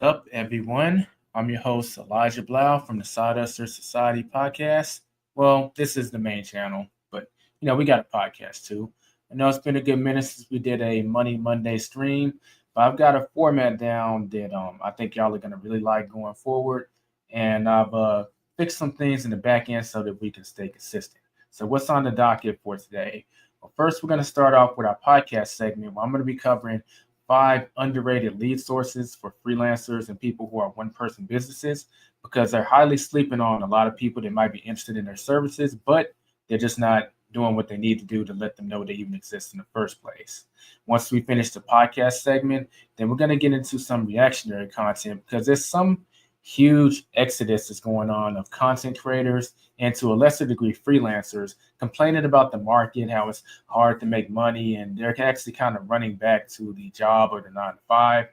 Up, everyone? I'm your host, Elijah Bilel from the Sawdusters Society podcast. Well, this is the main channel, but we got a podcast too. I know it's been a good minute since we did a Money Monday stream, but I've got a format down that I think y'all are gonna really like going forward, and I've fixed some things in the back end so that we can stay consistent. So, what's on the docket for today? Well, first, we're going to start off with our podcast segment where I'm going to be covering five underrated lead sources for freelancers and people who are one person businesses because they're highly sleeping on a lot of people that might be interested in their services, but they're just not doing what they need to do to let them know they even exist in the first place. Once we finish the podcast segment, then we're going to get into some reactionary content because there's some huge exodus that's going on of content creators and to a lesser degree freelancers complaining about the market, how it's hard to make money, and they're actually kind of running back to the job or the 9 to 5.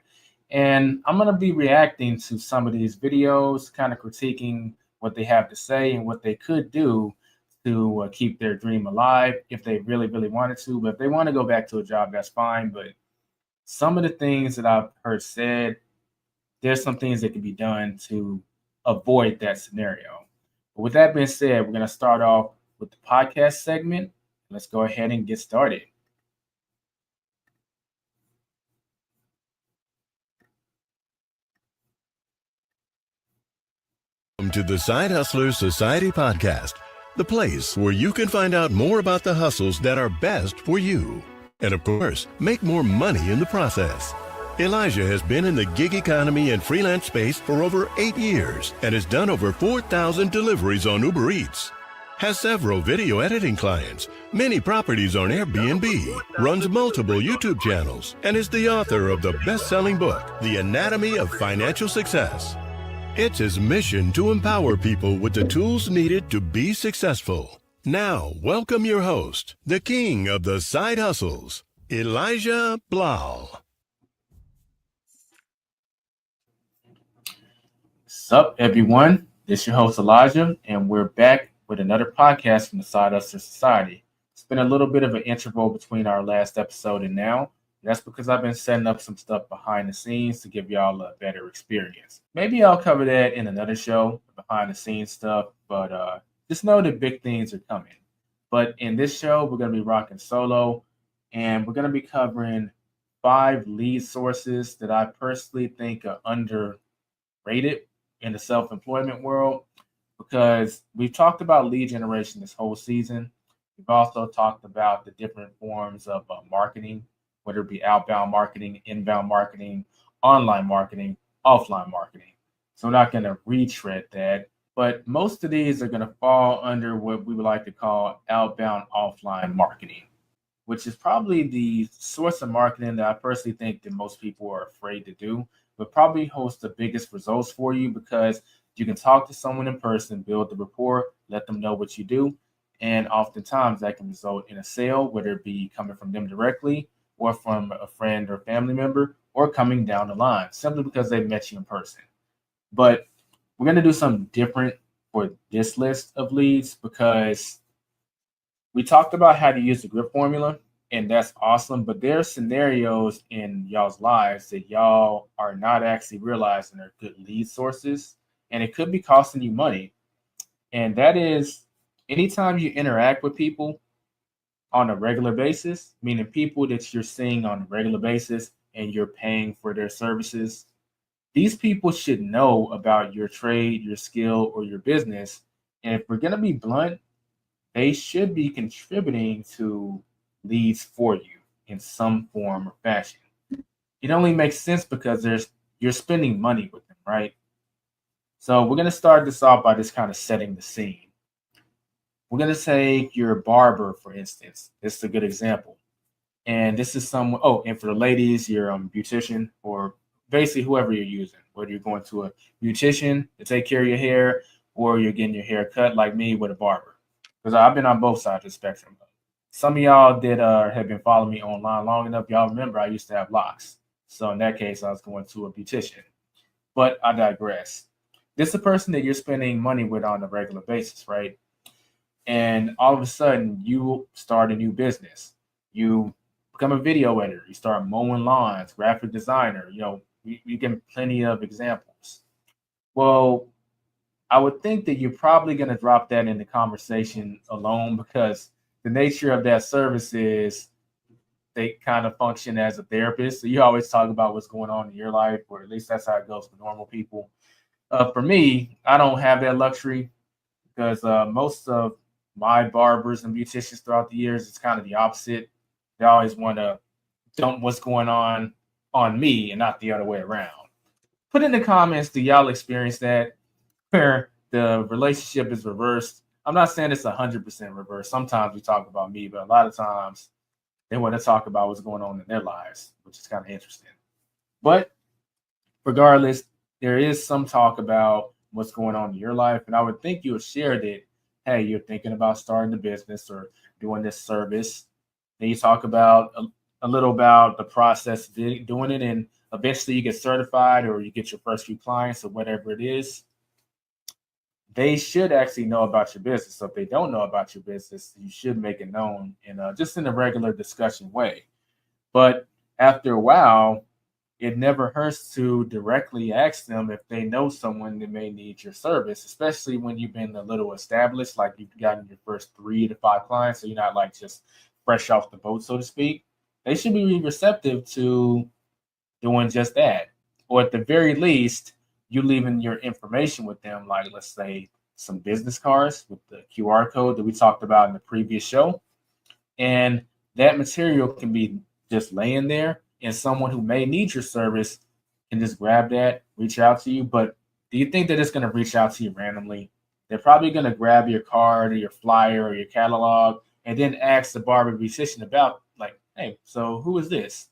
And I'm going to be reacting to some of these videos, kind of critiquing what they have to say and what they could do to keep their dream alive if they really, really wanted to. But if they want to go back to a job, that's fine. But some of the things that I've heard said, there's some things that can be done to avoid that scenario. But with that being said, we're going to start off with the podcast segment. Let's go ahead and get started. Welcome to the Side Hustlers Society podcast, the place where you can find out more about the hustles that are best for you. And of course, make more money in the process. Elijah has been in the gig economy and freelance space for over 8 years and has done over 4,000 deliveries on Uber Eats. Has several video editing clients, many properties on Airbnb, runs multiple YouTube channels, and is the author of the best-selling book, The Anatomy of Financial Success. It's his mission to empower people with the tools needed to be successful. Now, welcome your host, the king of the side hustles, Elijah Bilel. What's up, everyone? This is your host, Elijah, and we're back with another podcast from the Side Hustler Society. It's been a little bit of an interval between our last episode and now. That's because I've been setting up some stuff behind the scenes to give y'all a better experience. Maybe I'll cover that in another show, behind the scenes stuff, but just know that big things are coming. But in this show, we're going to be rocking solo, and we're going to be covering 5 lead sources that I personally think are underrated in the self-employment world because we've talked about lead generation this whole season. We've also talked about the different forms of marketing, whether it be outbound marketing, inbound marketing, online marketing, offline marketing. So I'm not going to retread that, but most of these are going to fall under what we would like to call outbound offline marketing, which is probably the source of marketing that I personally think that most people are afraid to do, but probably holds the biggest results for you because you can talk to someone in person, build the rapport, let them know what you do, and oftentimes that can result in a sale, whether it be coming from them directly or from a friend or family member or coming down the line simply because they've met you in person. But we're going to do something different for this list of leads because we talked about how to use the grip formula, and that's awesome. But there are scenarios in y'all's lives that y'all are not actually realizing are good lead sources, and it could be costing you money. And that is anytime you interact with people on a regular basis, meaning people that you're seeing on a regular basis and you're paying for their services, these people should know about your trade, your skill, or your business. And if we're going to be blunt, they should be contributing to leads for you in some form or fashion. It only makes sense because you're spending money with them, right? So we're going to start this off by just kind of setting the scene. We're going to take your barber, for instance. This is a good example. And this is someone, oh, and for the ladies, your beautician or basically whoever you're using, whether you're going to a beautician to take care of your hair or you're getting your hair cut like me with a barber. Because I've been on both sides of the spectrum. Some of y'all that have been following me online long enough, y'all remember I used to have locks. So in that case, I was going to a beautician. But I digress. This is a person that you're spending money with on a regular basis, right? And all of a sudden, you start a new business. You become a video editor. You start mowing lawns, graphic designer, You get plenty of examples. Well, I would think that you're probably going to drop that in the conversation alone because the nature of that service is they kind of function as a therapist. So you always talk about what's going on in your life, or at least that's how it goes for normal people. For me, I don't have that luxury because most of my barbers and beauticians throughout the years, it's kind of the opposite. They always want to dump what's going on me and not the other way around. Put in the comments, do y'all experience that where the relationship is reversed? I'm not saying it's 100% reversed. Sometimes we talk about me, but a lot of times they want to talk about what's going on in their lives, which is kind of interesting. But regardless, there is some talk about what's going on in your life. And I would think you would share that, hey, you're thinking about starting a business or doing this service. Then you talk about a little about the process of doing it, and eventually you get certified or you get your first few clients or whatever it is. They should actually know about your business. So if they don't know about your business, you should make it known in just in a regular discussion way. But after a while, it never hurts to directly ask them if they know someone that may need your service, especially when you've been a little established, like you've gotten your first 3 to 5 clients. So you're not like just fresh off the boat, so to speak. They should be receptive to doing just that. Or at the very least, you leaving your information with them, like let's say some business cards with the QR code that we talked about in the previous show. And that material can be just laying there, and someone who may need your service can just grab that, reach out to you. But do you think that it's going to reach out to you randomly? They're probably going to grab your card or your flyer or your catalog and then ask the barber beautician about, like, hey, so who is this?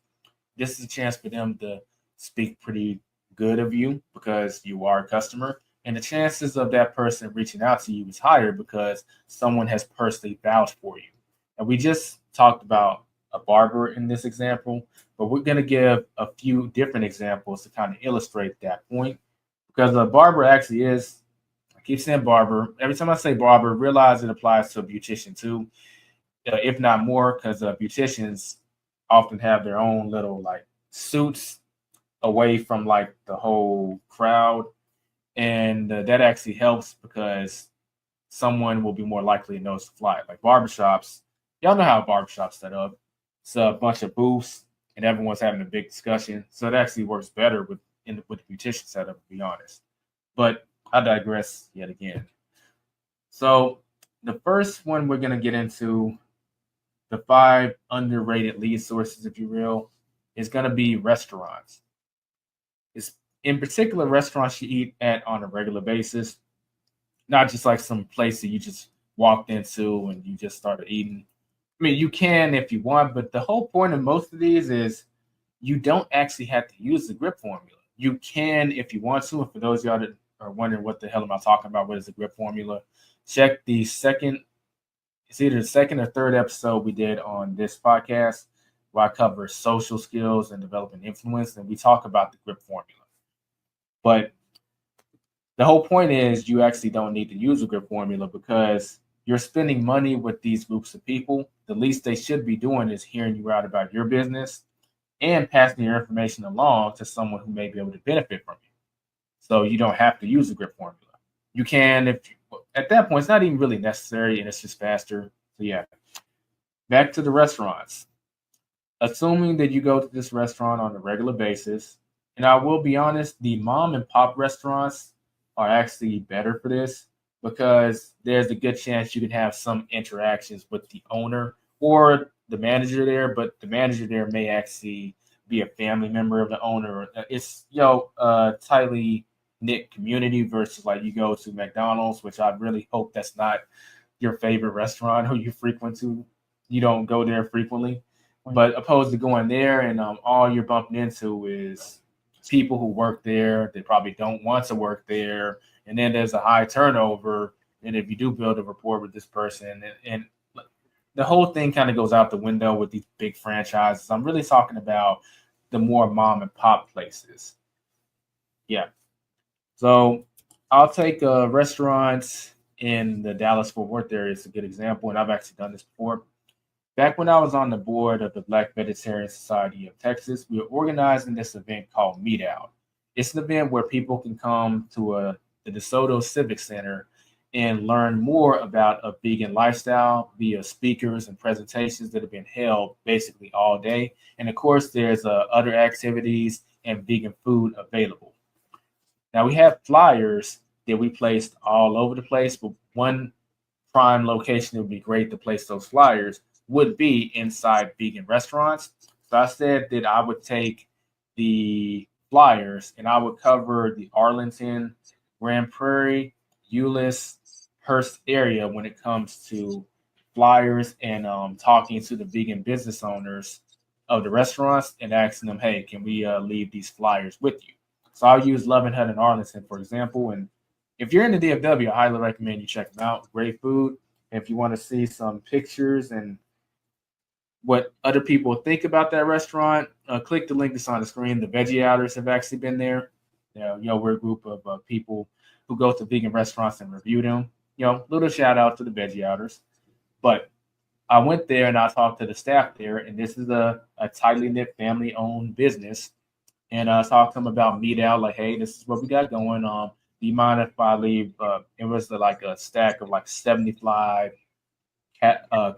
This is a chance for them to speak pretty good of you because you are a customer. And the chances of that person reaching out to you is higher because someone has personally vouched for you. And we just talked about a barber in this example, but we're going to give a few different examples to kind of illustrate that point. Because a barber actually is, I keep saying barber. Every time I say barber, realize it applies to a beautician too, if not more, because beauticians often have their own little like suits away from like the whole crowd. And that actually helps because someone will be more likely to notice the fly. Like barbershops, y'all know how a barbershop's set up. It's a bunch of booths and everyone's having a big discussion. So it actually works better with the beautician setup, to be honest. But I digress yet again. So the first one we're going to get into, the 5 underrated lead sources, if you will, is going to be restaurants. It's in particular restaurants you eat at on a regular basis, not just like some place that you just walked into and you just started eating. I mean, you can if you want, but the whole point of most of these is you don't actually have to use the grip formula. You can if you want to. And for those of y'all that are wondering what the hell am I talking about, what is the grip formula? Check the second, it's either the second or third episode we did on this podcast where I cover social skills and developing influence, and we talk about the grip formula. But the whole point is you actually don't need to use a grip formula because you're spending money with these groups of people. The least they should be doing is hearing you out about your business and passing your information along to someone who may be able to benefit from you. So you don't have to use a grip formula. You can if at that point it's not even really necessary and it's just faster. So yeah. Back to the restaurants. Assuming that you go to this restaurant on a regular basis, and I will be honest, the mom and pop restaurants are actually better for this because there's a good chance you can have some interactions with the owner or the manager there, but the manager there may actually be a family member of the owner. It's tightly knit community versus like you go to McDonald's, which I really hope that's not your favorite restaurant or you frequent to. You don't go there frequently, but opposed to going there and all you're bumping into is people who work there. They probably don't want to work there, and then there's a high turnover. And if you do build a rapport with this person, and the whole thing kind of goes out the window with these big franchises. I'm really talking about the more mom and pop places. Yeah. So I'll take restaurants in the Dallas-Fort Worth area as a good example, and I've actually done this before. Back when I was on the board of the Black Vegetarian Society of Texas, we were organizing this event called Meet Out. It's an event where people can come to the DeSoto Civic Center and learn more about a vegan lifestyle via speakers and presentations that have been held basically all day. And of course, there's other activities and vegan food available. Now we have flyers that we placed all over the place, but one prime location that would be great to place those flyers would be inside vegan restaurants. So I said that I would take the flyers and I would cover the Arlington, Grand Prairie, Euless, Hearst area when it comes to flyers and talking to the vegan business owners of the restaurants and asking them, hey, can we leave these flyers with you? So I'll use Love and Hut in Arlington, for example. And if you're in the DFW, I highly recommend you check them out. Great food. If you want to see some pictures and what other people think about that restaurant, click the link that's on the screen. The Veggie Outers have actually been there. We're a group of people who go to vegan restaurants and review them. Little shout out to the Veggie Outers. But I went there and I talked to the staff there, and this is a tightly knit family owned business. And I talked to them about Meet Out, like, hey, this is what we got going on. Do you mind if I leave? It was like a stack of like 75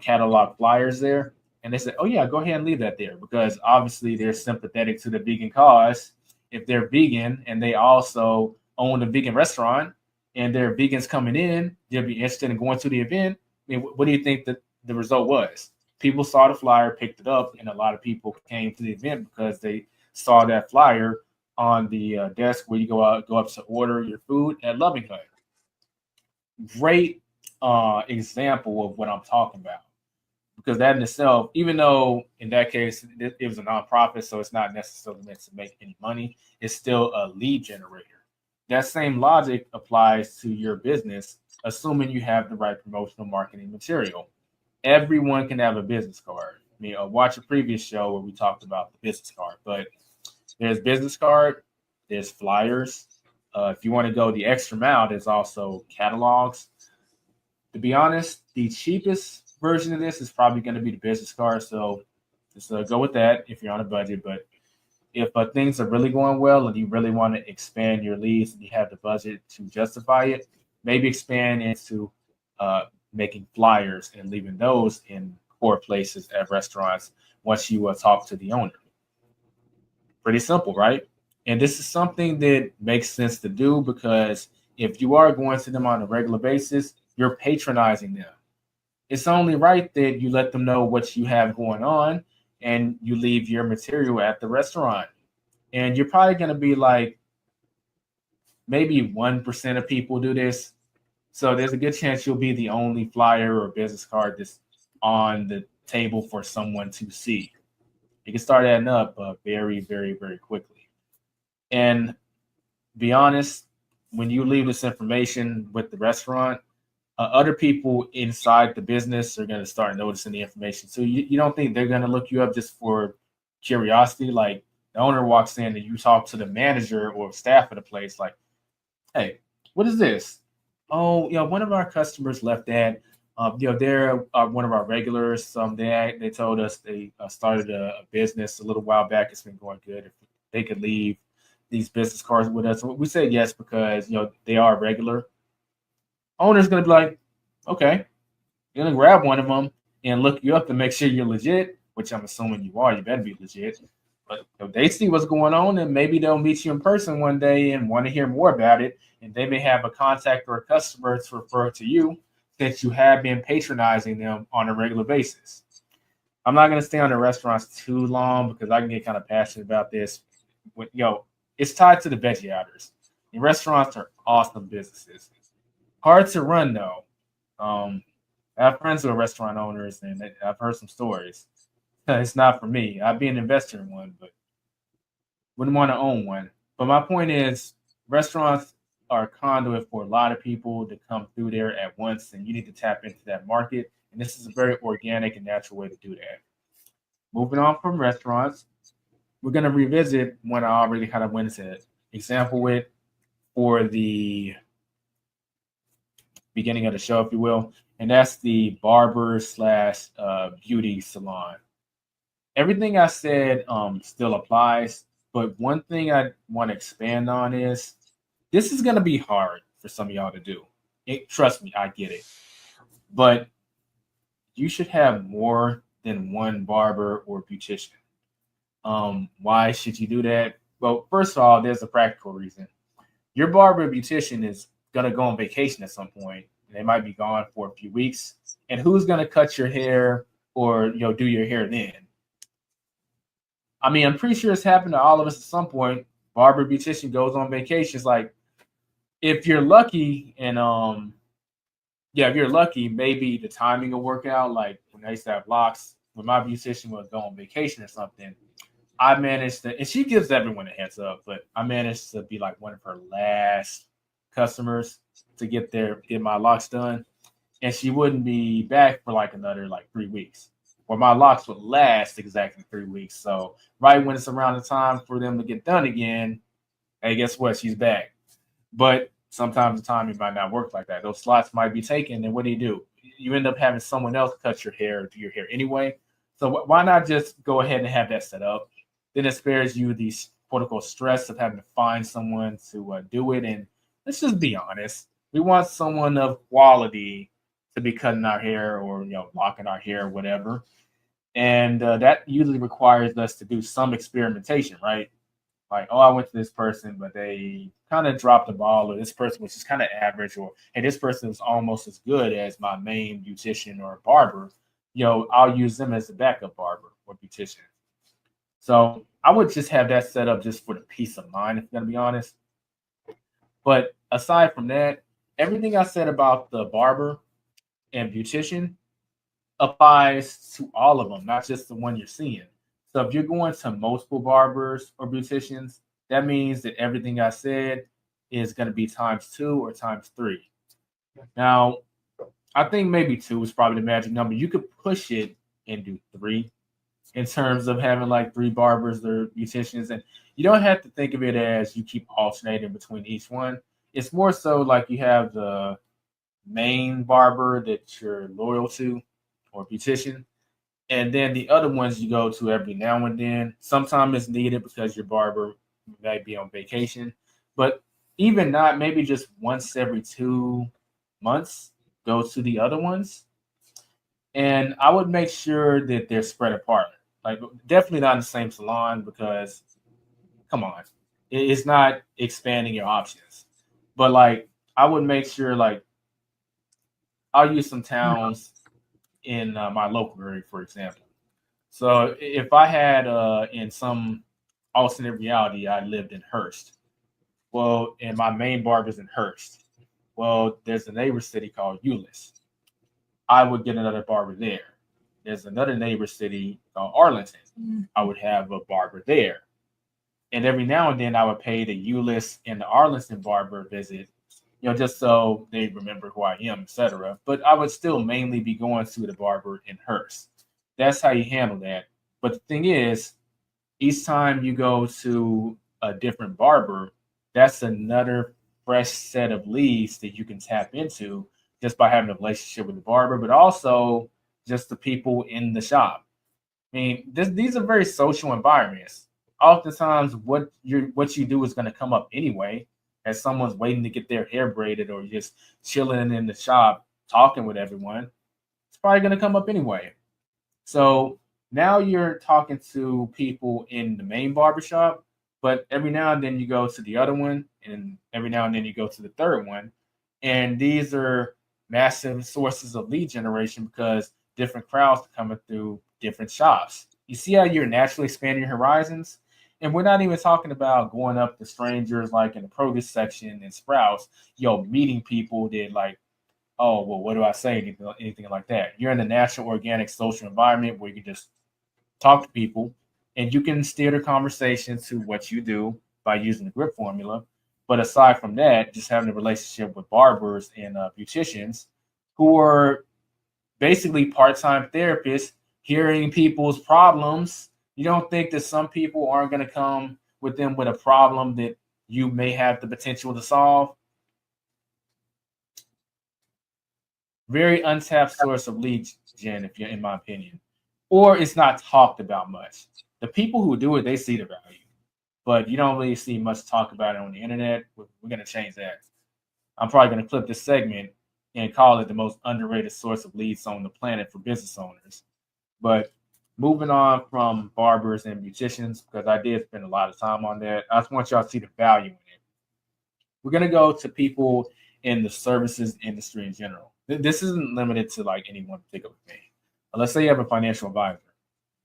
catalog flyers there. And they said, oh, yeah, go ahead and leave that there because obviously they're sympathetic to the vegan cause. If they're vegan and they also own a vegan restaurant and there are vegans coming in, they'll be interested in going to the event. I mean, what do you think that the result was? People saw the flyer, picked it up, and a lot of people came to the event because they saw that flyer on the desk where you go up to order your food at Loving Hut. Great example of what I'm talking about. Because that in itself, even though in that case it was a nonprofit, so it's not necessarily meant to make any money, it's still a lead generator. That same logic applies to your business, assuming you have the right promotional marketing material. Everyone can have a business card. I mean, watch a previous show where we talked about the business card, but there's business card, there's flyers. If you want to go the extra mile, there's also catalogs. To be honest, the cheapest version of this is probably going to be the business card. So just go with that if you're on a budget. But if things are really going well and you really want to expand your leads and you have the budget to justify it, maybe expand into making flyers and leaving those in core places at restaurants once you talk to the owner. Pretty simple, right? And this is something that makes sense to do because if you are going to them on a regular basis, you're patronizing them. It's only right that you let them know what you have going on and you leave your material at the restaurant. And you're probably going to be like, maybe 1% of people do this. So there's a good chance you'll be the only flyer or business card that's on the table for someone to see. It can start adding up very, very, very quickly. And be honest, when you leave this information with the restaurant, other people inside the business are going to start noticing the information. So you don't think they're going to look you up just for curiosity? Like the owner walks in and you talk to the manager or staff of the place, like, hey, what is this? Oh, one of our customers left that. They're one of our regulars. They told us they started a business a little while back. It's been going good. If they could leave these business cards with us, we say yes because they are regular. Owner's gonna be like, okay, you're gonna grab one of them and look you up to make sure you're legit, which I'm assuming you are. You better be legit. But if they see what's going on, and maybe they'll meet you in person one day and want to hear more about it, and they may have a contact or a customer to refer to you since you have been patronizing them on a regular basis. I'm not gonna stay on the restaurants too long because I can get kind of passionate about this. It's tied to the Veggie Outers. And restaurants are awesome businesses. Hard to run though. I have friends who are restaurant owners, and I've heard some stories. It's not for me. I'd be an investor in one, but wouldn't want to own one. But my point is, restaurants are a conduit for a lot of people to come through there at once, and you need to tap into that market. And this is a very organic and natural way to do that. Moving on from restaurants, we're going to revisit one I already kind of went into example with for the beginning of the show, if you will, and that's the barber slash beauty salon. Everything I said still applies, but one thing I want to expand on is this is going to be hard for some of y'all to do. Trust me, I get it. But you should have more than one barber or beautician. Why should you do that? Well, first of all, there's a practical reason. Your barber or beautician is gonna go on vacation at some point. They might be gone for a few weeks, and who's gonna cut your hair or do your hair then? I mean, I'm pretty sure it's happened to all of us at some point. Barber beautician goes on vacations. Like, if you're lucky, and yeah, if you're lucky, maybe the timing will work out. Like when I used to have locks, when my beautician would go on vacation or something, I managed to, and she gives everyone a heads up, but I managed to be like one of her last customers to get my locks done, and she wouldn't be back for like another like 3 weeks. Or my locks would last exactly 3 weeks. So right when it's around the time for them to get done again, hey, guess what? She's back. But sometimes the timing might not work like that. Those slots might be taken, and what do? You end up having someone else cut your hair or do your hair anyway. So why not just go ahead and have that set up? Then it spares you the quote unquote stress of having to find someone to do it. And let's just be honest, we want someone of quality to be cutting our hair or locking our hair or whatever. And that usually requires us to do some experimentation, right? Like, oh, I went to this person, but they kind of dropped the ball, or this person was just kind of average, or hey, this person is almost as good as my main beautician or barber. I'll use them as a backup barber or beautician. So I would just have that set up just for the peace of mind, if I'm gonna be honest. But aside from that, everything I said about the barber and beautician applies to all of them, not just the one you're seeing. So if you're going to multiple barbers or beauticians, that means that everything I said is going to be times two or times three. Now, I think maybe two is probably the magic number. You could push it and do three in terms of having like three barbers or beauticians. And you don't have to think of it as you keep alternating between each one. It's more so like you have the main barber that you're loyal to or beautician. And then the other ones you go to every now and then. Sometimes it's needed because your barber may be on vacation. But even not, maybe just once every 2 months, go to the other ones. And I would make sure that they're spread apart. Like, definitely not in the same salon because, come on, it's not expanding your options. But like, I would make sure, like, I'll use some towns in my local area, for example. So if I had in some alternate reality, I lived in Hearst. Well, and my main barber's in Hearst. Well, there's a neighbor city called Euless. I would get another barber there. There's another neighbor city called Arlington. I would have a barber there. And every now and then I would pay the Euless and the Arlington barber visit, just so they remember who I am, etc. But I would still mainly be going to the barber in Hearst. That's how you handle that. But the thing is, each time you go to a different barber, that's another fresh set of leads that you can tap into just by having a relationship with the barber, but also just the people in the shop. I mean, these are very social environments. Oftentimes, what you do is going to come up anyway, as someone's waiting to get their hair braided or just chilling in the shop talking with everyone. It's probably going to come up anyway. So now you're talking to people in the main barbershop, but every now and then you go to the other one, and every now and then you go to the third one. And these are massive sources of lead generation because different crowds are coming through different shops. You see how you're naturally expanding your horizons? And we're not even talking about going up to strangers like in the produce section in Sprouts, meeting people that like, oh, well, what do I say? Anything like that. You're in a natural, organic, social environment where you can just talk to people and you can steer the conversation to what you do by using the grip formula. But aside from that, just having a relationship with barbers and beauticians who are basically part-time therapists, hearing people's problems. You don't think that some people aren't going to come with them with a problem that you may have the potential to solve? Very untapped source of lead gen, if you're in my opinion, or it's not talked about much. The people who do it, they see the value, but you don't really see much talk about it on the internet. We're going to change that. I'm probably going to clip this segment and call it the most underrated source of leads on the planet for business owners. But moving on from barbers and beauticians, because I did spend a lot of time on that, I just want y'all to see the value in it. We're going to go to people in the services industry in general. This isn't limited to like any one particular thing. Let's say you have a financial advisor.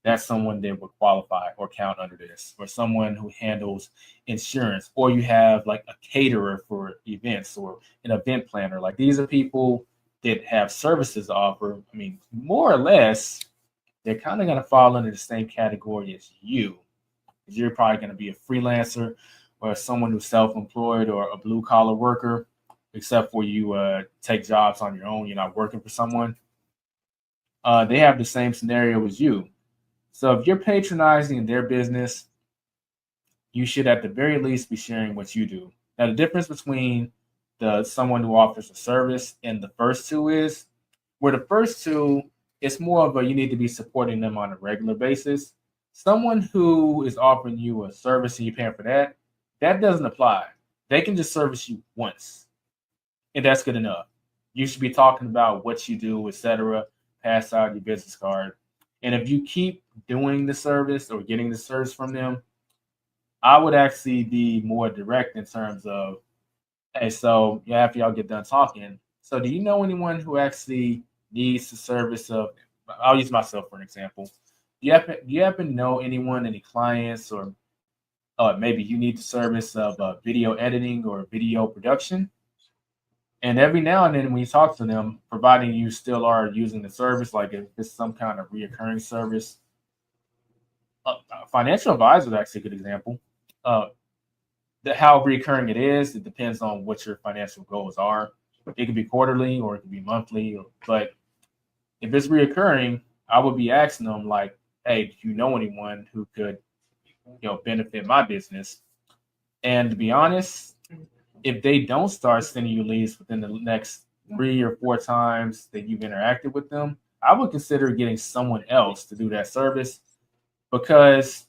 That's someone that would qualify or count under this, or someone who handles insurance, or you have like a caterer for events or an event planner. Like these are people that have services to offer. I mean, more or less, they're kind of going to fall under the same category as you. You're probably going to be a freelancer or someone who's self-employed or a blue collar worker, except for you take jobs on your own. You're not working for someone. They have the same scenario as you. So if you're patronizing their business, you should at the very least be sharing what you do. Now, the difference between someone who offers a service and the first two is where the first two, it's more of a you need to be supporting them on a regular basis. Someone who is offering you a service and you're paying for that, that doesn't apply. They can just service you once, and that's good enough. You should be talking about what you do, etc. Pass out your business card. And if you keep doing the service or getting the service from them, I would actually be more direct in terms of, hey, so yeah, after y'all get done talking, so do you know anyone who actually needs the service of, I'll use myself for an example. Do you happen to know anyone, any clients, or maybe you need the service of video editing or video production? And every now and then, when you talk to them, providing you still are using the service, like if it's some kind of reoccurring service, financial advisor is actually a good example. Uh, how recurring it is, it depends on what your financial goals are. It could be quarterly or it could be monthly. But if it's reoccurring, I would be asking them like, "Hey, do you know anyone who could, benefit my business?" And to be honest, if they don't start sending you leads within the next 3 or 4 times that you've interacted with them, I would consider getting someone else to do that service, because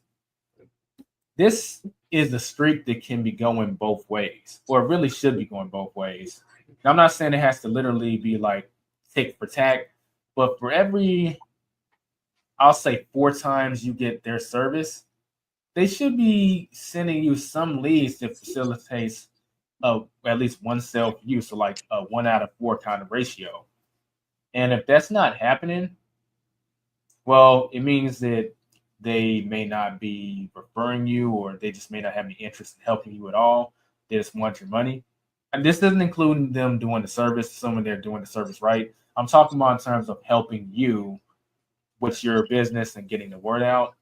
this is a streak that can be going both ways, or it really should be going both ways. Now, I'm not saying it has to literally be like tick for tack, but for every, I'll say 4 times you get their service, they should be sending you some leads that facilitates at least one sale for you. So like a 1 out of 4 kind of ratio. And if that's not happening, well, it means that they may not be referring you, or they just may not have any interest in helping you at all. They just want your money. And this doesn't include them doing the service, assuming they're doing the service right. I'm talking about in terms of helping you with your business and getting the word out.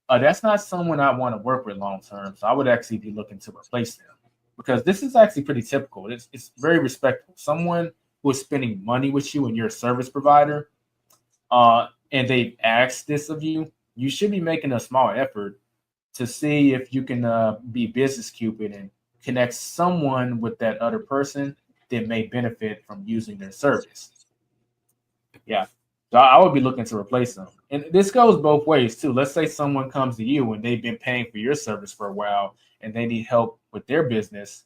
That's not someone I want to work with long term. So I would actually be looking to replace them, because this is actually pretty typical. It's very respectful. Someone who is spending money with you and you're a service provider, and they've asked this of you, you should be making a small effort to see if you can be business cupid and connect someone with that other person that may benefit from using their service. Yeah. So I would be looking to replace them. And this goes both ways too. Let's say someone comes to you and they've been paying for your service for a while and they need help with their business.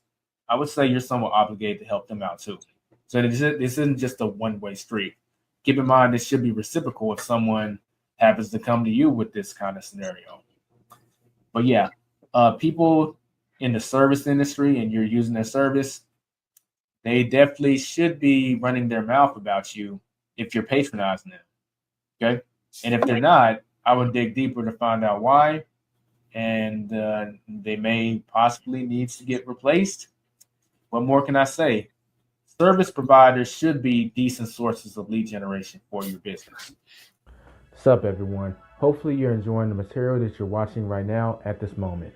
I would say you're somewhat obligated to help them out too. So this isn't just a one-way street. Keep in mind, this should be reciprocal if someone happens to come to you with this kind of scenario. But yeah, people in the service industry and you're using their service, they definitely should be running their mouth about you if you're patronizing them. Okay. And if they're not, I would dig deeper to find out why. And they may possibly need to get replaced. What more can I say? Service providers should be decent sources of lead generation for your business. What's up, everyone? Hopefully, you're enjoying the material that you're watching right now at this moment.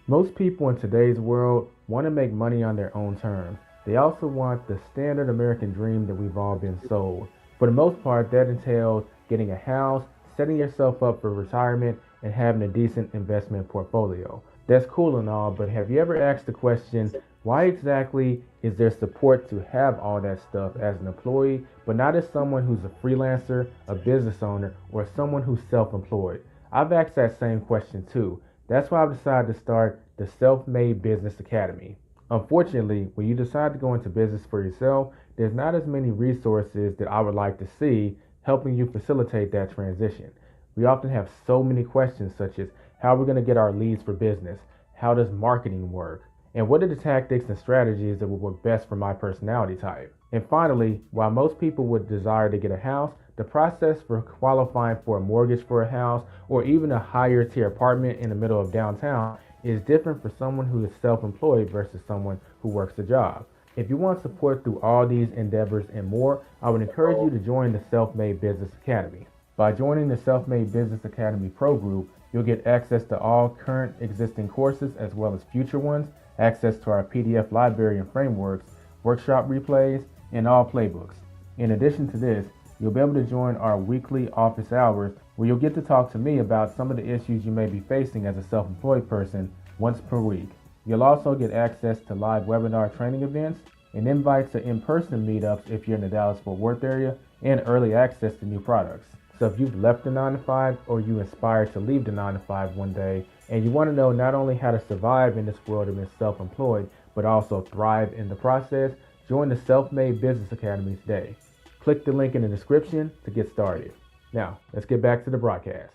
Most people in today's world want to make money on their own terms. They also want the standard American dream that we've all been sold. For the most part, that entails getting a house, setting yourself up for retirement, and having a decent investment portfolio. That's cool and all, but have you ever asked the question, why exactly is there support to have all that stuff as an employee, but not as someone who's a freelancer, a business owner, or someone who's self-employed? I've asked that same question too. That's why I've decided to start the Self-Made Business Academy. Unfortunately, when you decide to go into business for yourself, there's not as many resources that I would like to see helping you facilitate that transition. We often have so many questions such as how are we going to get our leads for business? How does marketing work? And what are the tactics and strategies that will work best for my personality type? And finally, while most people would desire to get a house, the process for qualifying for a mortgage for a house or even a higher tier apartment in the middle of downtown is different for someone who is self-employed versus someone who works a job. If you want support through all these endeavors and more, I would encourage you to join the Self-Made Business Academy. By joining the Self-Made Business Academy Pro Group, you'll get access to all current existing courses as well as future ones, access to our PDF library and frameworks, workshop replays, and all playbooks. In addition to this, you'll be able to join our weekly office hours where you'll get to talk to me about some of the issues you may be facing as a self-employed person once per week. You'll also get access to live webinar training events and invites to in-person meetups if you're in the Dallas-Fort Worth area and early access to new products. So if you've left the 9 to 5 or you aspire to leave the 9 to 5 one day and you want to know not only how to survive in this world of being self-employed but also thrive in the process, join the Self-Made Business Academy today. Click the link in the description to get started. Now, let's get back to the broadcast.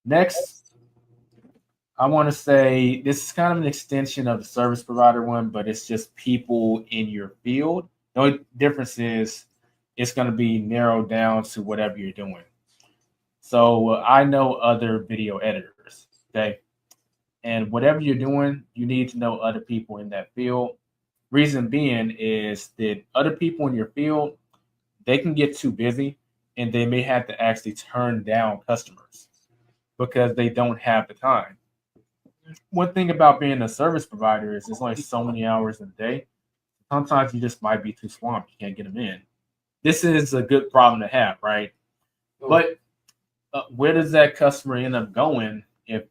Next, I want to say this is kind of an extension of the service provider one, but it's just people in your field. The only difference is it's going to be narrowed down to whatever you're doing. So I know other video editors, okay? And whatever you're doing, you need to know other people in that field. Reason being is that other people in your field, they can get too busy and they may have to actually turn down customers because they don't have the time. One thing about being a service provider is there's only so many hours in a day. Sometimes you just might be too swamped. You can't get them in. This is a good problem to have, right? But where does that customer end up going if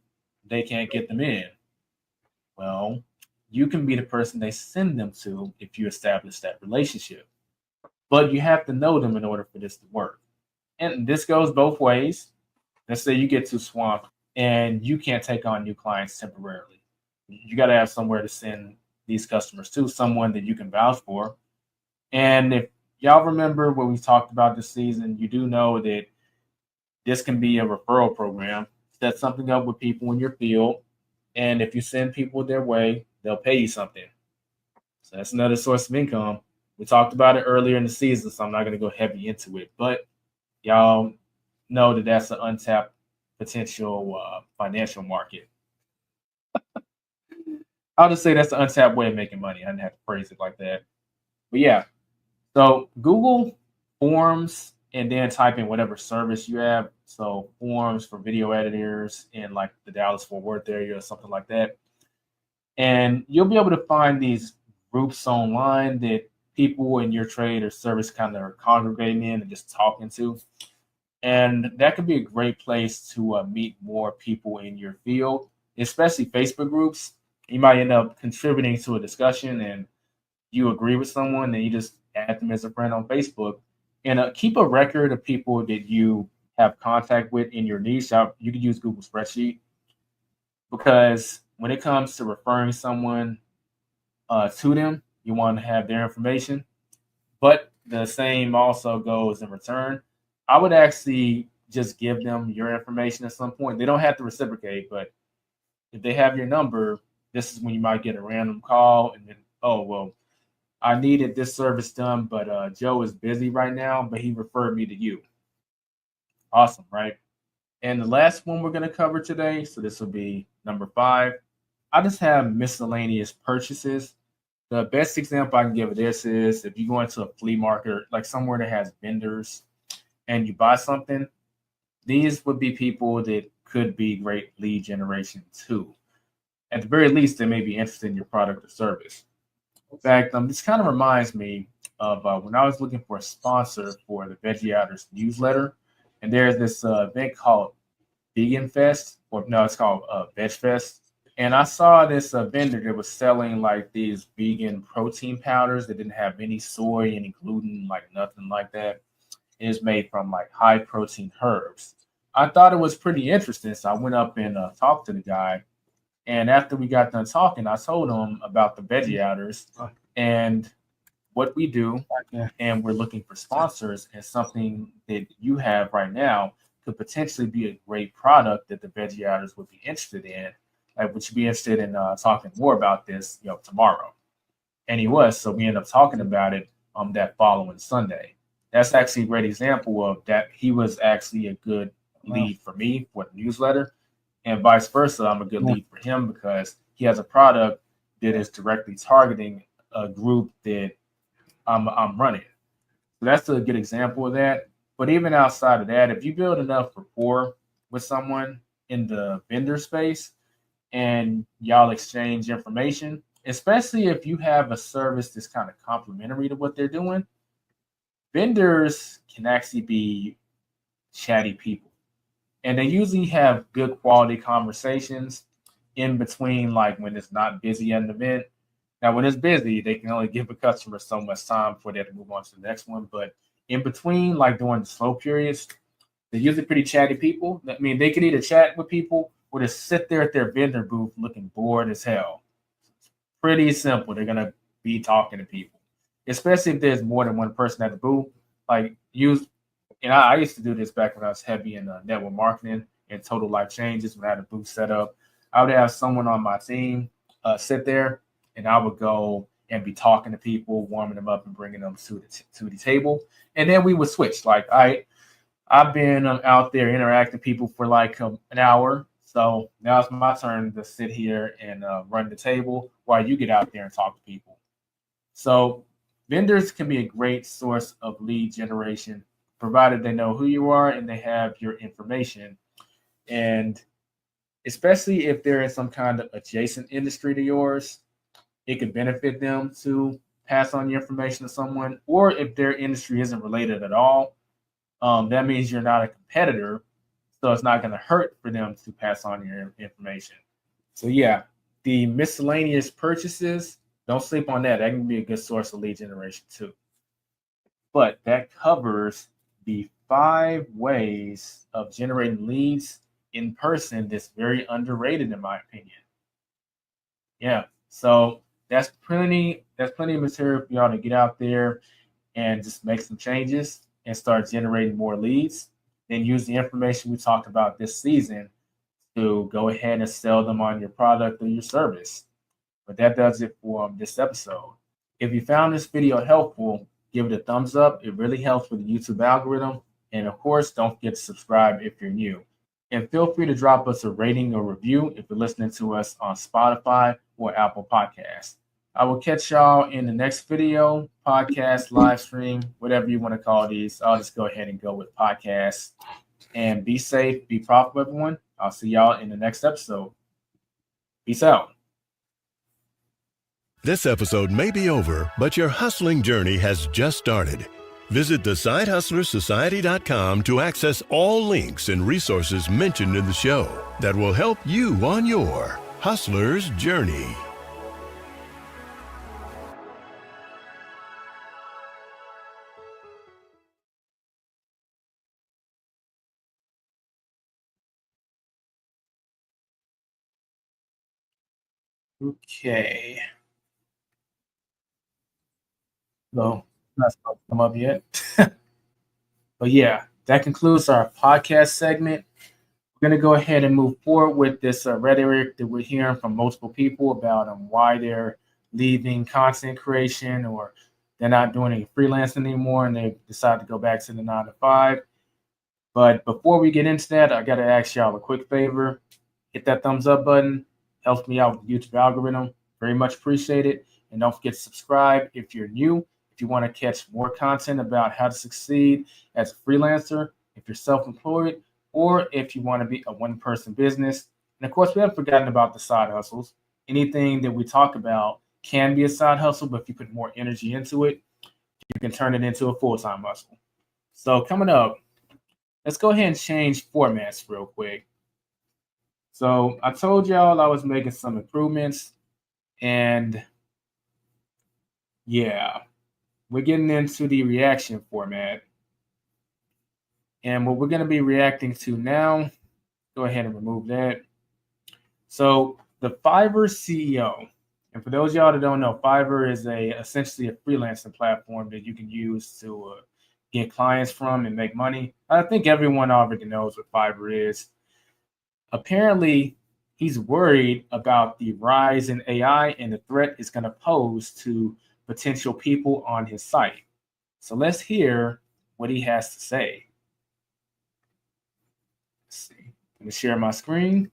they can't get them in? Well, you can be the person they send them to if you establish that relationship. But you have to know them in order for this to work. And this goes both ways. Let's say you get too swamped and you can't take on new clients temporarily. You got to have somewhere to send these customers to, someone that you can vouch for. And if y'all remember what we talked about this season, you do know that this can be a referral program. Set something up with people in your field. And if you send people their way, they'll pay you something. So that's another source of income. We talked about it earlier in the season, so I'm not going to go heavy into it. But y'all know that that's an untapped potential financial market. I'll just say that's an untapped way of making money. I didn't have to phrase it like that. But yeah, so Google Forms and then type in whatever service you have. So Forms for video editors in like the Dallas-Fort Worth area or something like that. And you'll be able to find these groups online that people in your trade or service kind of are congregating in and just talking to. And that could be a great place to meet more people in your field, especially Facebook groups. You might end up contributing to a discussion and you agree with someone and you just add them as a friend on Facebook. And keep a record of people that you have contact with in your niche. You could use Google Spreadsheet because when it comes to referring someone to them, you want to have their information. But the same also goes in return. I would actually just give them your information at some point. They don't have to reciprocate, but if they have your number, this is when you might get a random call and then, oh, well, I needed this service done, but Joe is busy right now, but he referred me to you. Awesome, right? And the last one we're going to cover today, so this will be number 5. I just have miscellaneous purchases. The best example I can give of this is if you go into a flea market, like somewhere that has vendors, and you buy something, these would be people that could be great lead generation too. At the very least, they may be interested in your product or service. In fact, this kind of reminds me of when I was looking for a sponsor for the Veggie Outers newsletter, and there's this event called Vegan Fest or no, it's called Veg Fest. And I saw this vendor that was selling like these vegan protein powders that didn't have any soy, any gluten, like nothing like that. It is made from like high protein herbs. I thought it was pretty interesting, so I went up and talked to the guy. And after we got done talking, I told him about the veggie outers and what we do, and we're looking for sponsors. And something that you have right now could potentially be a great product that the veggie outers would be interested in. Like, would you be interested in talking more about this, tomorrow? And he was. So we ended up talking about it that following Sunday. That's actually a great example of that. He was actually a good lead for me for the newsletter, and vice versa. I'm a good lead for him because he has a product that is directly targeting a group that I'm running. So that's a good example of that. But even outside of that, if you build enough rapport with someone in the vendor space and y'all exchange information, especially if you have a service that's kind of complementary to what they're doing, vendors can actually be chatty people. And they usually have good quality conversations in between, like when it's not busy at an event. Now, when it's busy, they can only give a customer so much time before they have to move on to the next one. But in between, like during the slow periods, they're usually pretty chatty people. I mean, they can either chat with people or just sit there at their vendor booth looking bored as hell. Pretty simple. They're gonna be talking to people, especially if there's more than one person at the booth. Like I used to do this back when I was heavy in network marketing and total life changes. When I had a booth set up, I would have someone on my team sit there, and I would go and be talking to people, warming them up, and bringing them to the table. And then we would switch. Like I've been out there interacting with people for like an hour. So now it's my turn to sit here and run the table while you get out there and talk to people. So vendors can be a great source of lead generation, provided they know who you are and they have your information. And especially if they're in some kind of adjacent industry to yours, it could benefit them to pass on your information to someone. Or if their industry isn't related at all, that means you're not a competitor, so it's not going to hurt for them to pass on your information. So yeah, the miscellaneous purchases, don't sleep on that. That can be a good source of lead generation too. But that covers the 5 ways of generating leads in person that's very underrated in my opinion. Yeah, so that's plenty of material for y'all to get out there and just make some changes and start generating more leads. Then use the information we talked about this season to go ahead and sell them on your product or your service. But that does it for this episode. If you found this video helpful, give it a thumbs up. It really helps with the YouTube algorithm. And of course, don't forget to subscribe if you're new. And feel free to drop us a rating or review if you're listening to us on Spotify or Apple Podcasts. I will catch y'all in the next video, podcast, live stream, whatever you want to call these. I'll just go ahead and go with podcasts. And be safe, be profitable, everyone. I'll see y'all in the next episode. Peace out. This episode may be over, but your hustling journey has just started. Visit thesidehustlersociety.com to access all links and resources mentioned in the show that will help you on your hustler's journey. Okay. No, not supposed to come up yet. But yeah, that concludes our podcast segment. We're going to go ahead and move forward with this rhetoric that we're hearing from multiple people about why they're leaving content creation or they're not doing any freelancing anymore and they decide to go back to the 9 to 5. But before we get into that, I got to ask y'all a quick favor. Hit that thumbs up button. Helps me out with the YouTube algorithm. Very much appreciate it. And don't forget to subscribe if you're new. If you want to catch more content about how to succeed as a freelancer, if you're self-employed, or if you want to be a one-person business. And of course, we haven't forgotten about the side hustles. Anything that we talk about can be a side hustle, but if you put more energy into it, you can turn it into a full-time hustle. So coming up, let's go ahead and change formats real quick. So I told y'all I was making some improvements, and yeah, we're getting into the reaction format. And what we're going to be reacting to now, go ahead and remove that. So the Fiverr CEO, and for those of y'all that don't know, Fiverr is essentially a freelancing platform that you can use to get clients from and make money. I think everyone already knows what Fiverr is. Apparently, he's worried about the rise in AI and the threat it's going to pose to potential people on his site. So let's hear what he has to say. Let's see. Let me share my screen.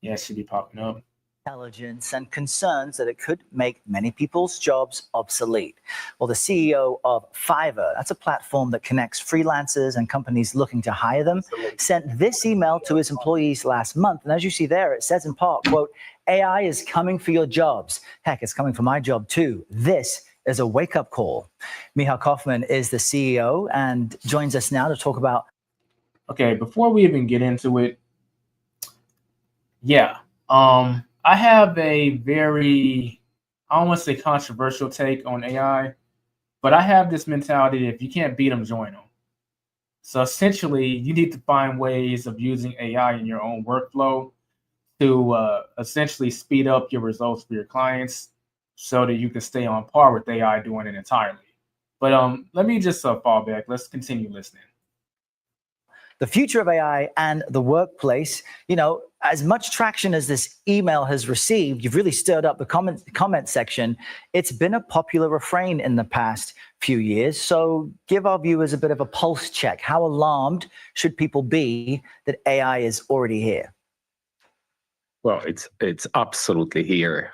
Yeah, it should be popping up. Intelligence and concerns that it could make many people's jobs obsolete. Well, the CEO of Fiverr, that's a platform that connects freelancers and companies looking to hire them, sent this email to his employees last month. And as you see there, it says in part, quote, AI is coming for your jobs. Heck, it's coming for my job too. This is a wake-up call. Miha Kaufman is the CEO and joins us now to talk about. Okay, before we even get into it, yeah, I have a very, I don't want to say controversial take on AI, but I have this mentality that if you can't beat them, join them. So essentially, you need to find ways of using AI in your own workflow to essentially speed up your results for your clients so that you can stay on par with AI doing it entirely. But let me just fall back. Let's continue listening. The future of AI and the workplace. You know, as much traction as this email has received, you've really stirred up the comment section. It's been a popular refrain in the past few years. So give our viewers a bit of a pulse check. How alarmed should people be that AI is already here? Well, it's absolutely here.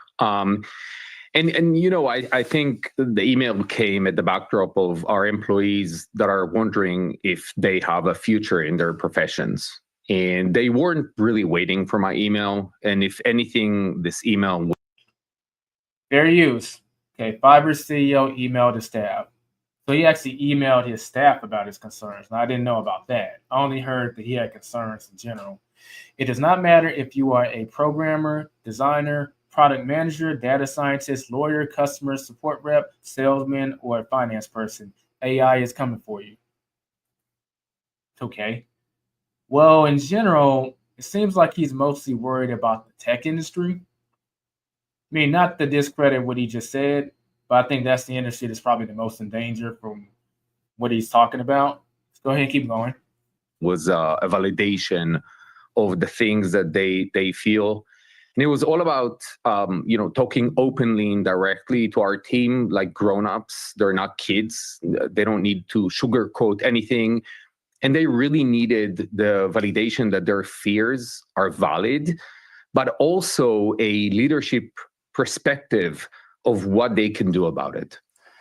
And you know, I think the email came at the backdrop of our employees that are wondering if they have a future in their professions. And they weren't really waiting for my email. And if anything, this email... Fair use. Okay, Fiverr CEO emailed his staff. So he actually emailed his staff about his concerns. Now, I didn't know about that. I only heard that he had concerns in general. It does not matter if you are a programmer, designer, product manager, data scientist, lawyer, customer support rep, salesman, or a finance person. AI is coming for you. Okay. Well, in general, it seems like he's mostly worried about the tech industry. I mean, not to discredit what he just said, but I think that's the industry that's probably the most in danger from what he's talking about. Let's go ahead and keep going. Was a validation of the things that they feel. And it was all about, talking openly and directly to our team like grown-ups. They're not kids. They don't need to sugarcoat anything. And they really needed the validation that their fears are valid, but also a leadership perspective of what they can do about it.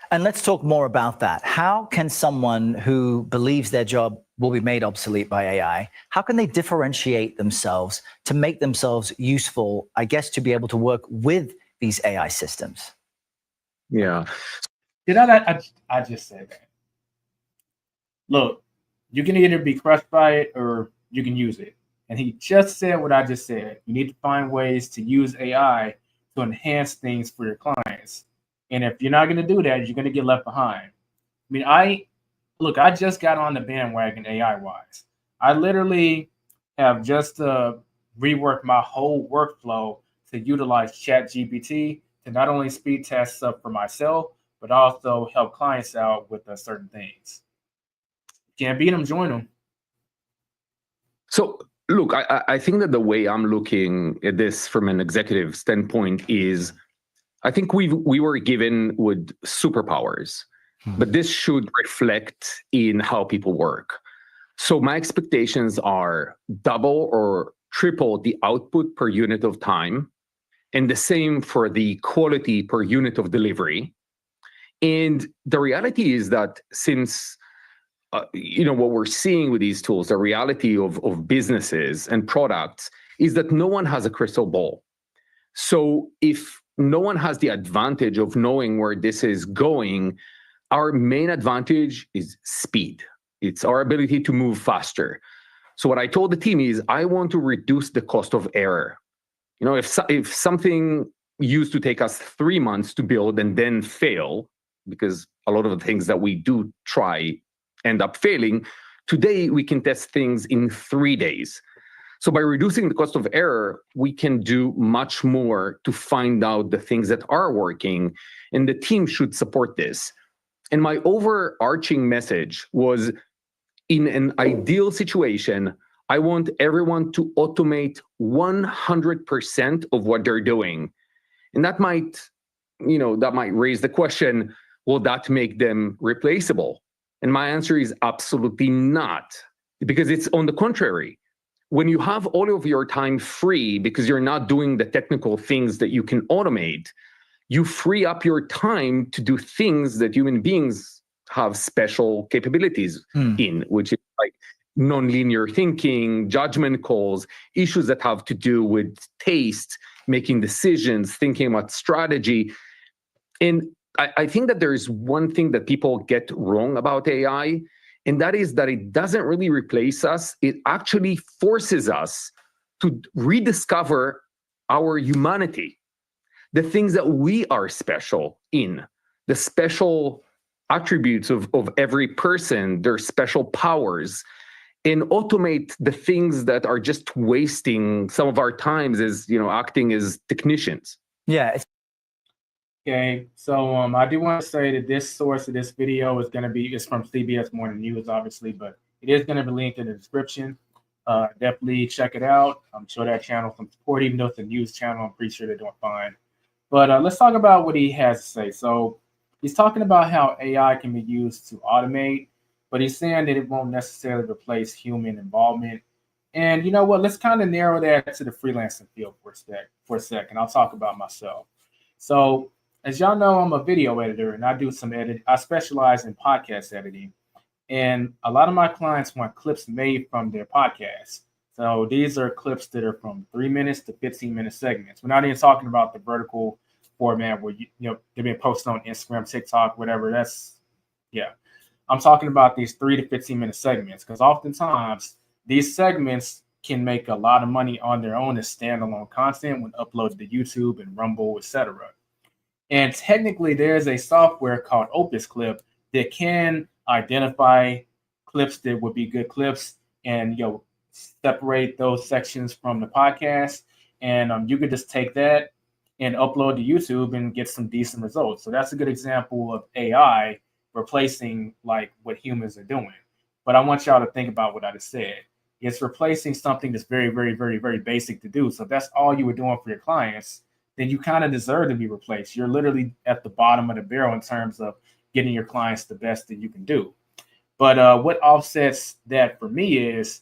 And let's talk more about that. How can someone who believes their job will be made obsolete by AI, how can they differentiate themselves to make themselves useful, I guess, to be able to work with these AI systems? Yeah. I just said that. Look, you can either be crushed by it or you can use it. And he just said what I just said. You need to find ways to use AI to enhance things for your clients. And if you're not going to do that, you're going to get left behind. I mean, I just got on the bandwagon AI-wise. I literally have just reworked my whole workflow to utilize ChatGPT to not only speed tests up for myself, but also help clients out with certain things. Can't beat them, join them. So, look, I think that the way I'm looking at this from an executive standpoint is, I think we were given with superpowers, but this should reflect in how people work. So my expectations are double or triple the output per unit of time, and the same for the quality per unit of delivery. And the reality is that since what we're seeing with these tools, the reality of businesses and products is that no one has a crystal ball. So if no one has the advantage of knowing where this is going, our main advantage is speed. It's our ability to move faster. So what I told the team is I want to reduce the cost of error. If something used to take us 3 months to build and then fail, because a lot of the things that we do try end up failing, today we can test things in 3 days. So by reducing the cost of error, we can do much more to find out the things that are working, and the team should support this. And my overarching message was, in an ideal situation, I want everyone to automate 100% of what they're doing. And that might raise the question, will that make them replaceable? And my answer is absolutely not, because it's on the contrary. When you have all of your time free because you're not doing the technical things that you can automate, you free up your time to do things that human beings have special capabilities in, which is like nonlinear thinking, judgment calls, issues that have to do with taste, making decisions, thinking about strategy. And I think that there is one thing that people get wrong about AI, and that is that it doesn't really replace us. It actually forces us to rediscover our humanity, the things that we are special in, the special attributes of every person, their special powers, and automate the things that are just wasting some of our times as, acting as technicians. Yeah. Okay, so I do want to say that this source of this video is from CBS Morning News, obviously, but it is going to be linked in the description. Definitely check it out. I'm sure that channel some support, even though it's a news channel. I'm pretty sure they're doing fine. But let's talk about what he has to say. So he's talking about how AI can be used to automate, but he's saying that it won't necessarily replace human involvement. And you know what? Let's kind of narrow that to the freelancing field for a second. I'll talk about myself. So as y'all know, I'm a video editor and I do some edit. I specialize in podcast editing. And a lot of my clients want clips made from their podcasts. So these are clips that are from 3 minutes to 15-minute segments. We're not even talking about the vertical format where they've been posted on Instagram, TikTok, whatever. I'm talking about these 3 to 15-minute segments, because oftentimes these segments can make a lot of money on their own as standalone content when uploaded to YouTube and Rumble, etc. And technically, there's a software called Opus Clip that can identify clips that would be good clips and separate those sections from the podcast. And you could just take that and upload to YouTube and get some decent results. So that's a good example of AI replacing like what humans are doing. But I want y'all to think about what I just said. It's replacing something that's very, very, very, very basic to do. So if that's all you were doing for your clients, then you kind of deserve to be replaced. You're literally at the bottom of the barrel in terms of getting your clients the best that you can do. But what offsets that for me is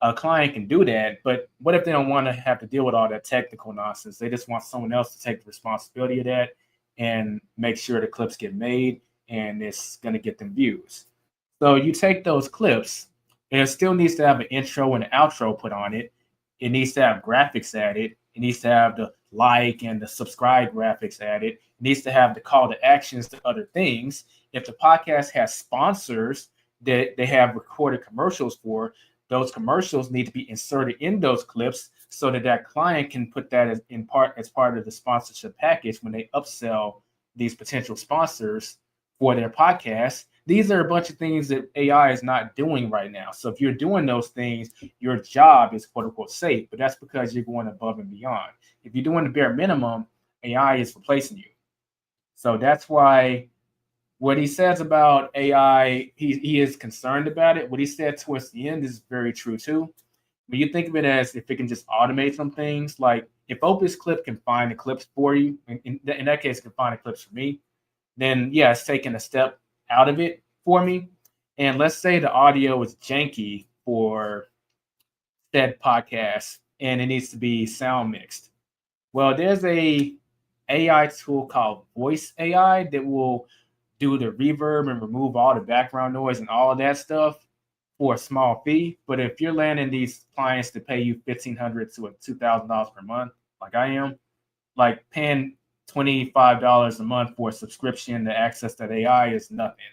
a client can do that, but what if they don't want to have to deal with all that technical nonsense? They just want someone else to take the responsibility of that and make sure the clips get made and it's going to get them views. So you take those clips, and it still needs to have an intro and an outro put on it. It needs to have graphics added. It needs to have the like and the subscribe graphics added. It needs to have the call to actions to other things. If the podcast has sponsors that they have recorded commercials for, those commercials need to be inserted in those clips so that client can put that as part of the sponsorship package when they upsell these potential sponsors for their podcast. These are a bunch of things that AI is not doing right now. So if you're doing those things, your job is quote unquote safe, but that's because you're going above and beyond. If you're doing the bare minimum, AI is replacing you. So that's why what he says about AI, he is concerned about it. What he said towards the end is very true too. When you think of it as if it can just automate some things, like if Opus Clip can find the clips for you, in that case, it can find the clips for me, then yeah, it's taking a step out of it for me. And let's say the audio is janky for said podcast and it needs to be sound mixed. Well, there's a AI tool called Voice AI that will do the reverb and remove all the background noise and all of that stuff for a small fee. But if you're landing these clients to pay you $1,500 to $2,000 per month, like I am, like paying $25 a month for a subscription to access that AI is nothing.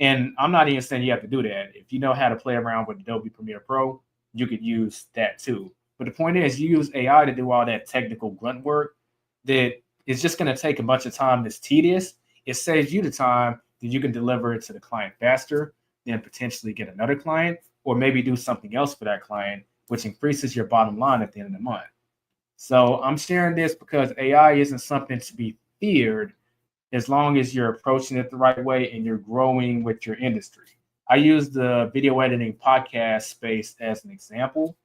And I'm not even saying you have to do that. If you know how to play around with Adobe Premiere Pro, you could use that too. But the point is, you use AI to do all that technical grunt work that is just going to take a bunch of time that's tedious. It saves you the time that you can deliver it to the client faster, then potentially get another client, or maybe do something else for that client, which increases your bottom line at the end of the month. So I'm sharing this because AI isn't something to be feared as long as you're approaching it the right way and you're growing with your industry. I use the video editing podcast space as an example,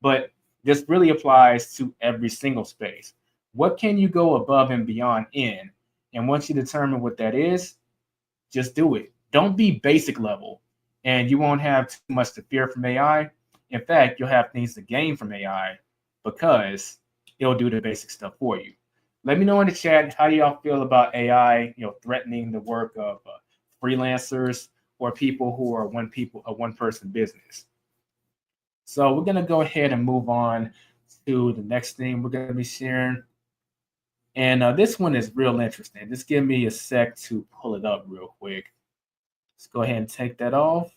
but this really applies to every single space. What can you go above and beyond in? And once you determine what that is, just do it. Don't be basic level, and you won't have too much to fear from AI. In fact, you'll have things to gain from AI because it'll do the basic stuff for you. Let me know in the chat, how do y'all feel about AI, threatening the work of freelancers or people who are a one person business. So we're gonna go ahead and move on to the next thing we're gonna be sharing. And this one is real interesting. Just give me a sec to pull it up real quick. Let's go ahead and take that off.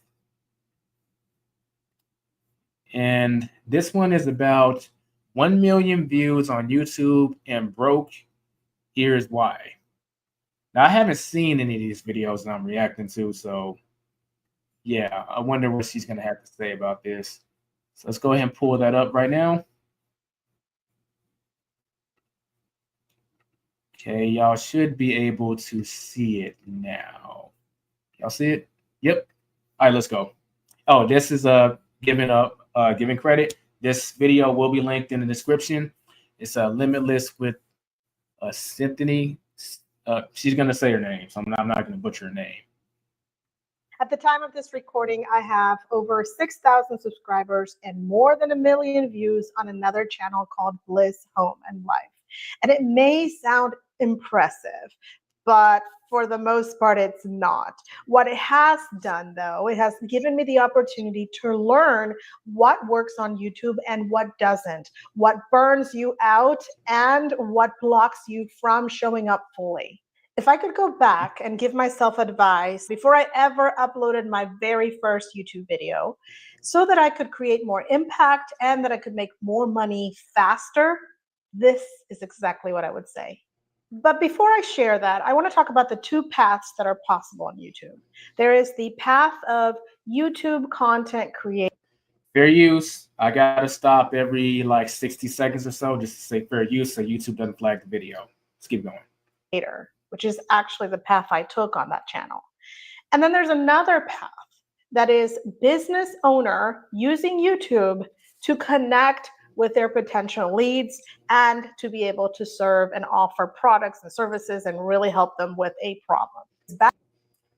And this one is about 1 million views on YouTube and broke. Here's why. Now, I haven't seen any of these videos that I'm reacting to, so yeah, I wonder what she's going to have to say about this. So let's go ahead and pull that up right now. Okay, y'all should be able to see it now. Y'all see it? Yep. All right, let's go. Oh, this is giving credit. This video will be linked in the description. It's Limitless with Cynthia. She's gonna say her name, so I'm not gonna butcher her name. At the time of this recording, I have over 6,000 subscribers and more than 1 million views on another channel called Bliss Home and Life. And it may sound impressive, but for the most part, it's not. What it has done, though, it has given me the opportunity to learn what works on YouTube and what doesn't, what burns you out and what blocks you from showing up fully. If I could go back and give myself advice before I ever uploaded my very first YouTube video so that I could create more impact and that I could make more money faster, this is exactly what I would say. But before I share that, I want to talk about the two paths that are possible on YouTube. There is the path of YouTube content creation. Fair use. I gotta stop every like 60 seconds or so just to say fair use so YouTube doesn't flag the video. Let's keep going. Which is actually the path I took on that channel. And then there's another path that is business owner using YouTube to connect with their potential leads and to be able to serve and offer products and services and really help them with a problem.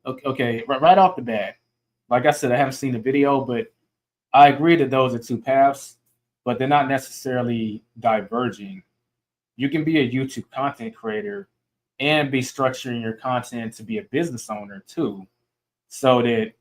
Okay, right off the bat, like I said, I haven't seen the video, but I agree that those are two paths, but they're not necessarily diverging. You can be a YouTube content creator and be structuring your content to be a business owner too, so that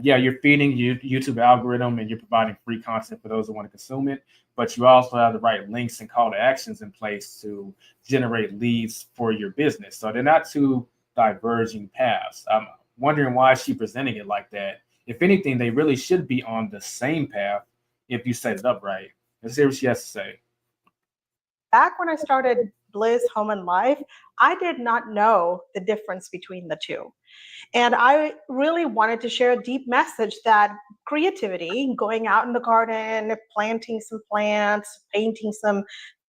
you're feeding YouTube algorithm and you're providing free content for those who want to consume it, but you also have the right links and call to actions in place to generate leads for your business. So they're not two diverging paths. I'm wondering why she's presenting it like that. If anything, they really should be on the same path if you set it up right. Let's hear what she has to say. Back when I started Bliss Home and Life, I did not know the difference between the two. And I really wanted to share a deep message that creativity, going out in the garden, planting some plants, painting some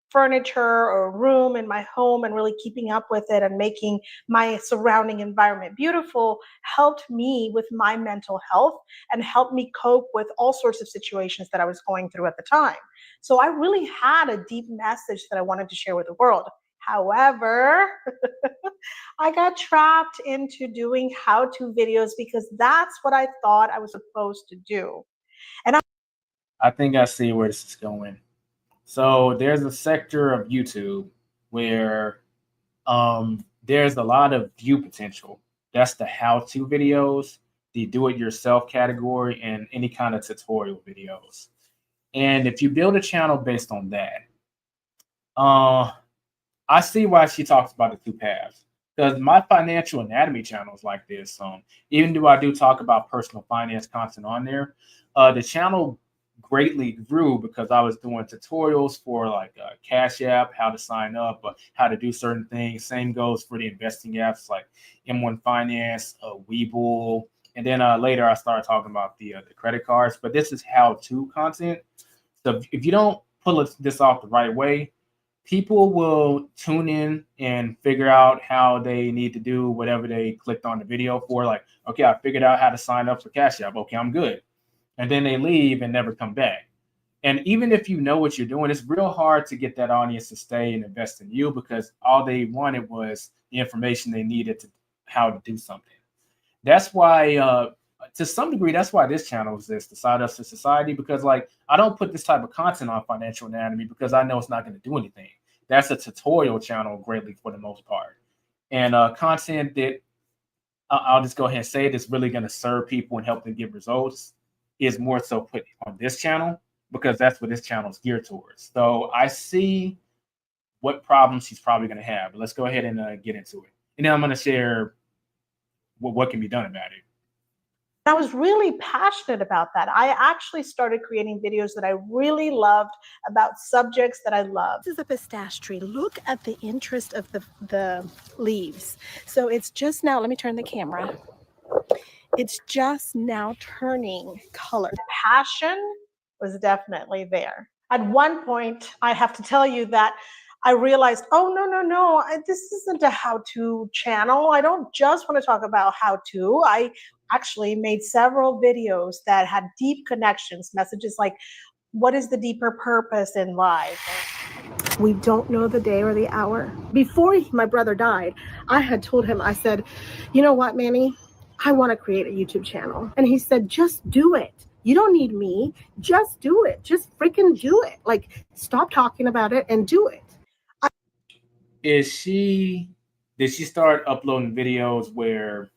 furniture or room in my home and really keeping up with it and making my surrounding environment beautiful helped me with my mental health and helped me cope with all sorts of situations that I was going through at the time. So I really had a deep message that I wanted to share with the world. However, I got trapped into doing how-to videos because that's what I thought I was supposed to do. And I think I see where this is going. So there's a sector of YouTube where there's a lot of view potential. That's the how-to videos, the do-it-yourself category, and any kind of tutorial videos. And if you build a channel based on that, I see why she talks about the two paths. because my financial anatomy channel is like this. Even though I do talk about personal finance content on there, the channel greatly grew because I was doing tutorials for like Cash App, how to sign up, how to do certain things. Same goes for the investing apps like M1 Finance, Webull, and then later I started talking about the credit cards. But this is how-to content. So if you don't pull this off the right way, people will tune in and figure out how they need to do whatever they clicked on the video for. Like, okay, I figured out how to sign up for Cash App. Okay, I'm good. And then they leave and never come back. And even if you know what you're doing, it's real hard to get that audience to stay and invest in you because all they wanted was the information they needed to how to do something. That's why, to some degree, that's why this channel exists, the Side Hustle Society, because like I don't put this type of content on financial anatomy because I know it's not going to do anything. That's a tutorial channel greatly for the most part. And content that I'll just go ahead and say that's really going to serve people and help them get results is more so put on this channel because that's what this channel is geared towards. So I see what problems she's probably going to have. But let's go ahead and get into it. And then I'm going to share what can be done about it. I was really passionate about that. I actually started creating videos that I really loved about subjects that I love. This is a pistache tree. Look at the interest of the leaves. So it's just now, let me turn the camera. It's just now turning color. Passion was definitely there. At one point, I have to tell you that I realized, oh, no, this isn't a how-to channel. I don't just want to talk about how-to. I actually made several videos that had deep connections, messages like, what is the deeper purpose in life? We don't know the day or the hour. Before my brother died, I had told him, I said, you know what, Manny? I want to create a YouTube channel. And he said, just do it. You don't need me. Just do it. Just freaking do it. Like, stop talking about it and do it. Did she start uploading videos where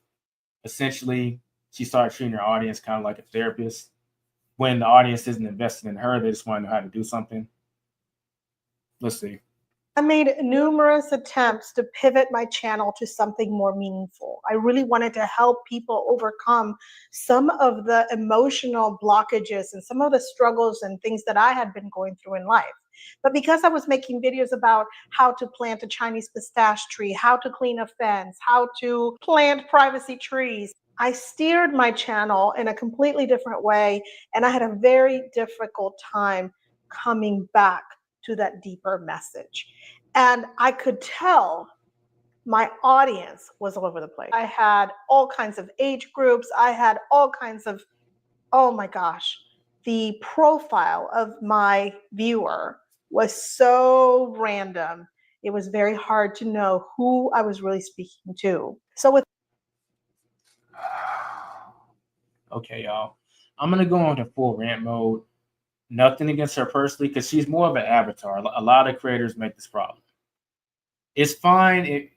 essentially she started treating her audience kind of like a therapist? When the audience isn't invested in her, they just want to know how to do something. Let's see. I made numerous attempts to pivot my channel to something more meaningful. I really wanted to help people overcome some of the emotional blockages and some of the struggles and things that I had been going through in life. But because I was making videos about how to plant a Chinese pistache tree, how to clean a fence, how to plant privacy trees, I steered my channel in a completely different way, and I had a very difficult time coming back to that deeper message. And I could tell my audience was all over the place. I had all kinds of age groups. I had all kinds of, oh my gosh, the profile of my viewer was so random. It was very hard to know who I was really speaking to. So with Okay, y'all. I'm gonna go into full rant mode. Nothing against her personally, because she's more of an avatar. A lot of creators make this problem. It's fine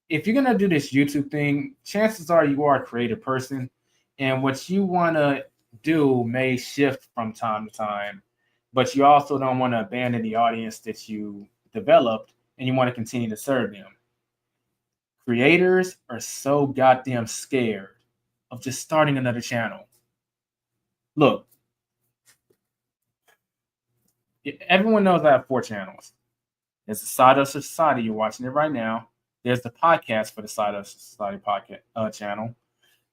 if you're gonna do this YouTube thing. Chances are you are a creative person, and what you want to do may shift from time to time, but you also don't want to abandon the audience that you developed, and you want to continue to serve them. Creators are so goddamn scared of just starting another channel. Look, everyone knows I have 4 channels. There's the Side Hustle Society. You're watching it right now. There's the podcast for the Side Hustle Society podcast channel.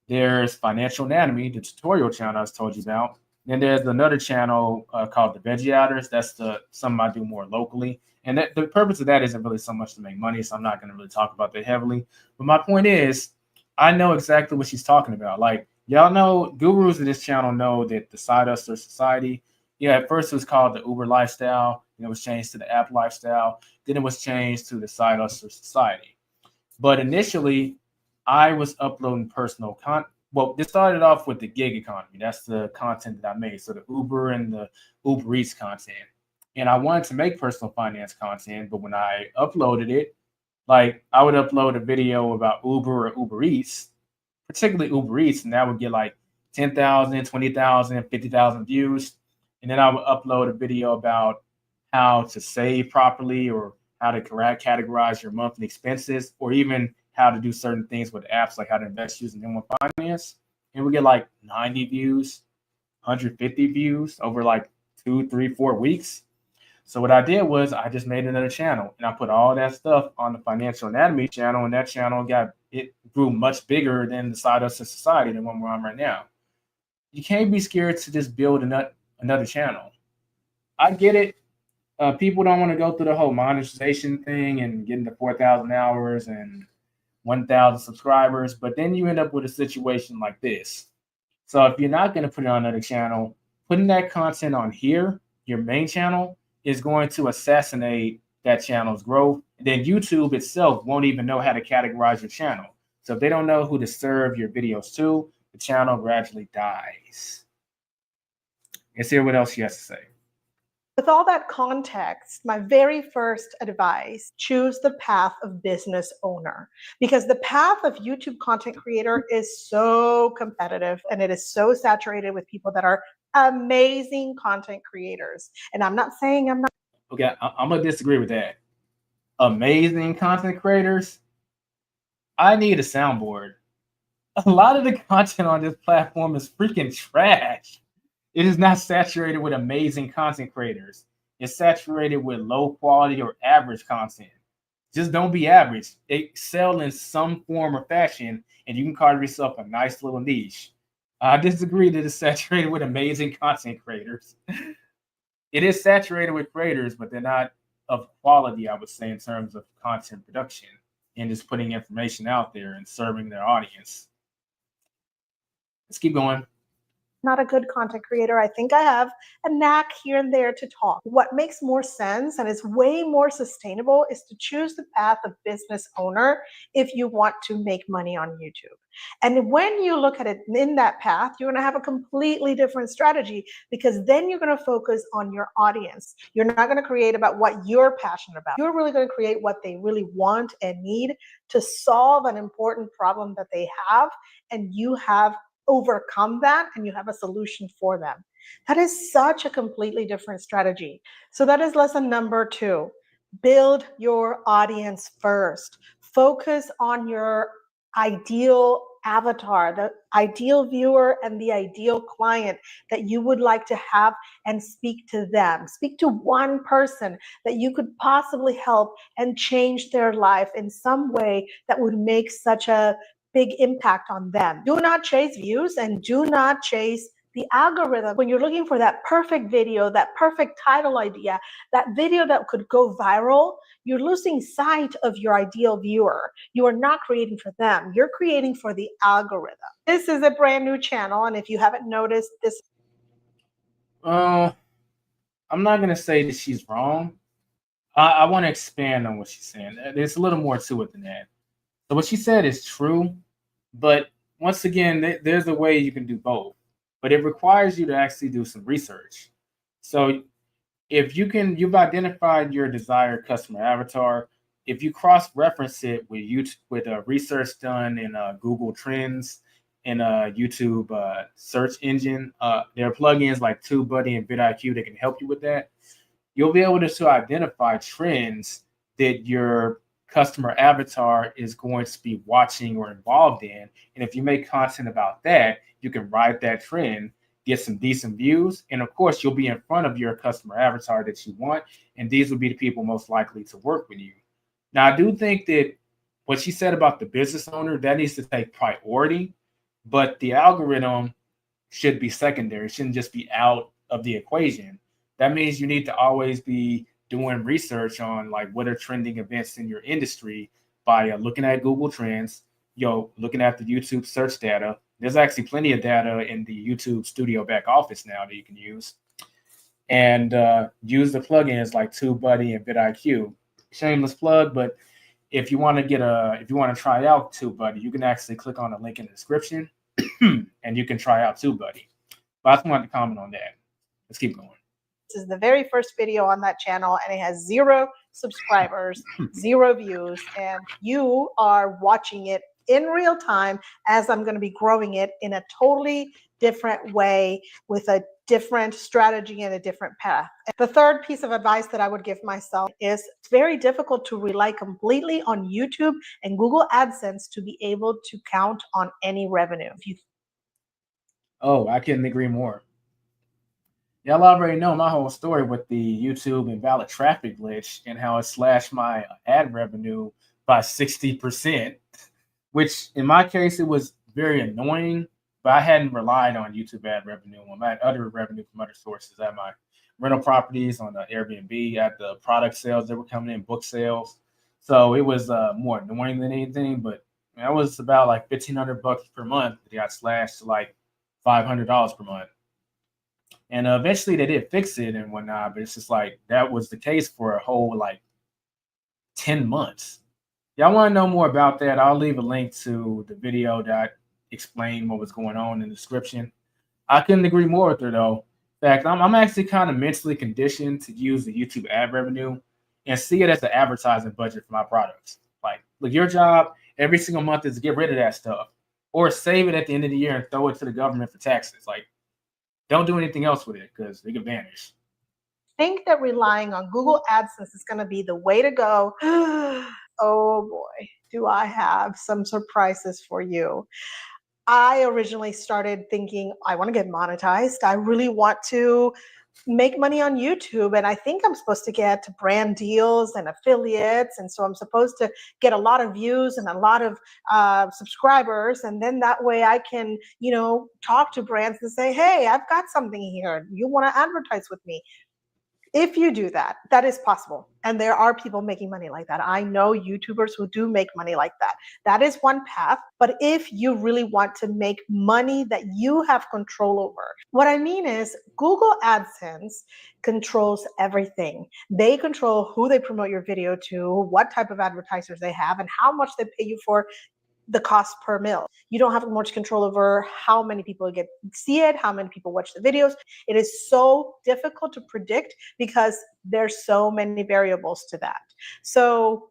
There's Financial Anatomy, the tutorial channel I was told you about. Then there's another channel called the Veggie Outers. That's something I do more locally. And the purpose of that isn't really so much to make money, so I'm not going to really talk about that heavily. But my point is, I know exactly what she's talking about. Like, y'all know, gurus of this channel know that the Side Hustler Society, at first it was called the Uber Lifestyle. Then it was changed to the App Lifestyle. Then it was changed to the Side Hustler Society. But initially, I was uploading personal content. Well, this started off with the gig economy. That's the content that I made. So the Uber and the Uber Eats content. And I wanted to make personal finance content, but when I uploaded it, like I would upload a video about Uber or Uber Eats, particularly Uber Eats, and that would get like 10,000, 20,000, 50,000 views. And then I would upload a video about how to save properly or how to categorize your monthly expenses, or even how to do certain things with apps, like how to invest using M1 Finance, and we get like 90 views, 150 views over like 2, 3, 4 weeks. So what I did was I just made another channel and I put all that stuff on the Financial Anatomy channel, and that channel grew much bigger than the Side Hustle Society, the one we're on right now. You can't be scared to just build another channel. I get it. People don't want to go through the whole monetization thing and getting to 4,000 hours and 1,000 subscribers, but then you end up with a situation like this. So if you're not going to put it on another channel, putting that content on here, your main channel, is going to assassinate that channel's growth. And then YouTube itself won't even know how to categorize your channel. So if they don't know who to serve your videos to, the channel gradually dies. Let's hear what else she has to say. With all that context, my very first advice, choose the path of business owner, because the path of YouTube content creator is so competitive and it is so saturated with people that are amazing content creators. And I'm not saying I'm not. Okay, I'm going to disagree with that. Amazing content creators, I need a soundboard. A lot of the content on this platform is freaking trash. It is not saturated with amazing content creators. It's saturated with low quality or average content. Just don't be average. Excel in some form or fashion, and you can carve yourself a nice little niche. I disagree that it's saturated with amazing content creators. It is saturated with creators, but they're not of quality, I would say, in terms of content production and just putting information out there and serving their audience. Let's keep going. Not a good content creator. I think I have a knack here and there to talk. What makes more sense and is way more sustainable is to choose the path of business owner if you want to make money on YouTube. And when you look at it in that path, you're going to have a completely different strategy, because then you're going to focus on your audience. You're not going to create about what you're passionate about. You're really going to create what they really want and need to solve an important problem that they have, and you have overcome that and you have a solution for them. That is such a completely different strategy. So that is lesson number 2. Build your audience first. Focus on your ideal avatar, the ideal viewer and the ideal client that you would like to have, and speak to them. Speak to one person that you could possibly help and change their life in some way that would make such a big impact on them. Do not chase views and do not chase the algorithm. When you're looking for that perfect video, that perfect title idea, that video that could go viral, you're losing sight of your ideal viewer. You are not creating for them. You're creating for the algorithm. This is a brand new channel, and if you haven't noticed this. I'm not going to say that she's wrong. I want to expand on what she's saying. There's a little more to it than that. So what she said is true, but once again, there's a way you can do both, but it requires you to actually do some research. So if you've identified your desired customer avatar, if you cross-reference it with YouTube, with research done in Google Trends and YouTube search engine, there are plugins like TubeBuddy and vidIQ that can help you with that. You'll be able to identify trends that your customer avatar is going to be watching or involved in. And if you make content about that, you can ride that trend, get some decent views. And of course, you'll be in front of your customer avatar that you want. And these will be the people most likely to work with you. Now, I do think that what she said about the business owner, that needs to take priority, but the algorithm should be secondary. It shouldn't just be out of the equation. That means you need to always be doing research on like what are trending events in your industry by looking at Google Trends, looking at the YouTube search data. There's actually plenty of data in the YouTube Studio back office now that you can use, and use the plugins like TubeBuddy and vidIQ. Shameless plug, but if you want to try out TubeBuddy, you can actually click on the link in the description, and you can try out TubeBuddy. But I just wanted to comment on that. Let's keep going. This is the very first video on that channel, and it has 0 subscribers, 0 views, and you are watching it in real time as I'm going to be growing it in a totally different way with a different strategy and a different path. The third piece of advice that I would give myself is it's very difficult to rely completely on YouTube and Google AdSense to be able to count on any revenue. Oh, I couldn't agree more. Y'all already know my whole story with the YouTube invalid traffic glitch and how it slashed my ad revenue by 60%, which in my case, it was very annoying, but I hadn't relied on YouTube ad revenue. I had other revenue from other sources. I had my rental properties on the Airbnb, I had the product sales that were coming in, book sales. So it was more annoying than anything, but that was about like $1,500 per month that got slashed to like $500 per month. And eventually they did fix it and whatnot, but it's just like that was the case for a whole like 10 months. Y'all want to know more about that? I'll leave a link to the video that explained what was going on in the description. I couldn't agree more with her though. In fact, I'm actually kind of mentally conditioned to use the YouTube ad revenue and see it as the advertising budget for my products. Like, look, your job every single month is to get rid of that stuff or save it at the end of the year and throw it to the government for taxes. Like, don't do anything else with it because it can vanish. Think that relying on Google AdSense is going to be the way to go. Oh boy, do I have some surprises for you. I originally started thinking, I want to get monetized. I really want to make money on YouTube. And I think I'm supposed to get brand deals and affiliates. And so I'm supposed to get a lot of views and a lot of subscribers. And then that way I can, talk to brands and say, hey, I've got something here. You want to advertise with me? If you do that, that is possible. And there are people making money like that. I know YouTubers who do make money like that. That is one path. But if you really want to make money that you have control over, what I mean is Google AdSense controls everything. They control who they promote your video to, what type of advertisers they have, and how much they pay you for the cost per mil. You don't have much control over how many people see it, how many people watch the videos. It is so difficult to predict because there's so many variables to that. So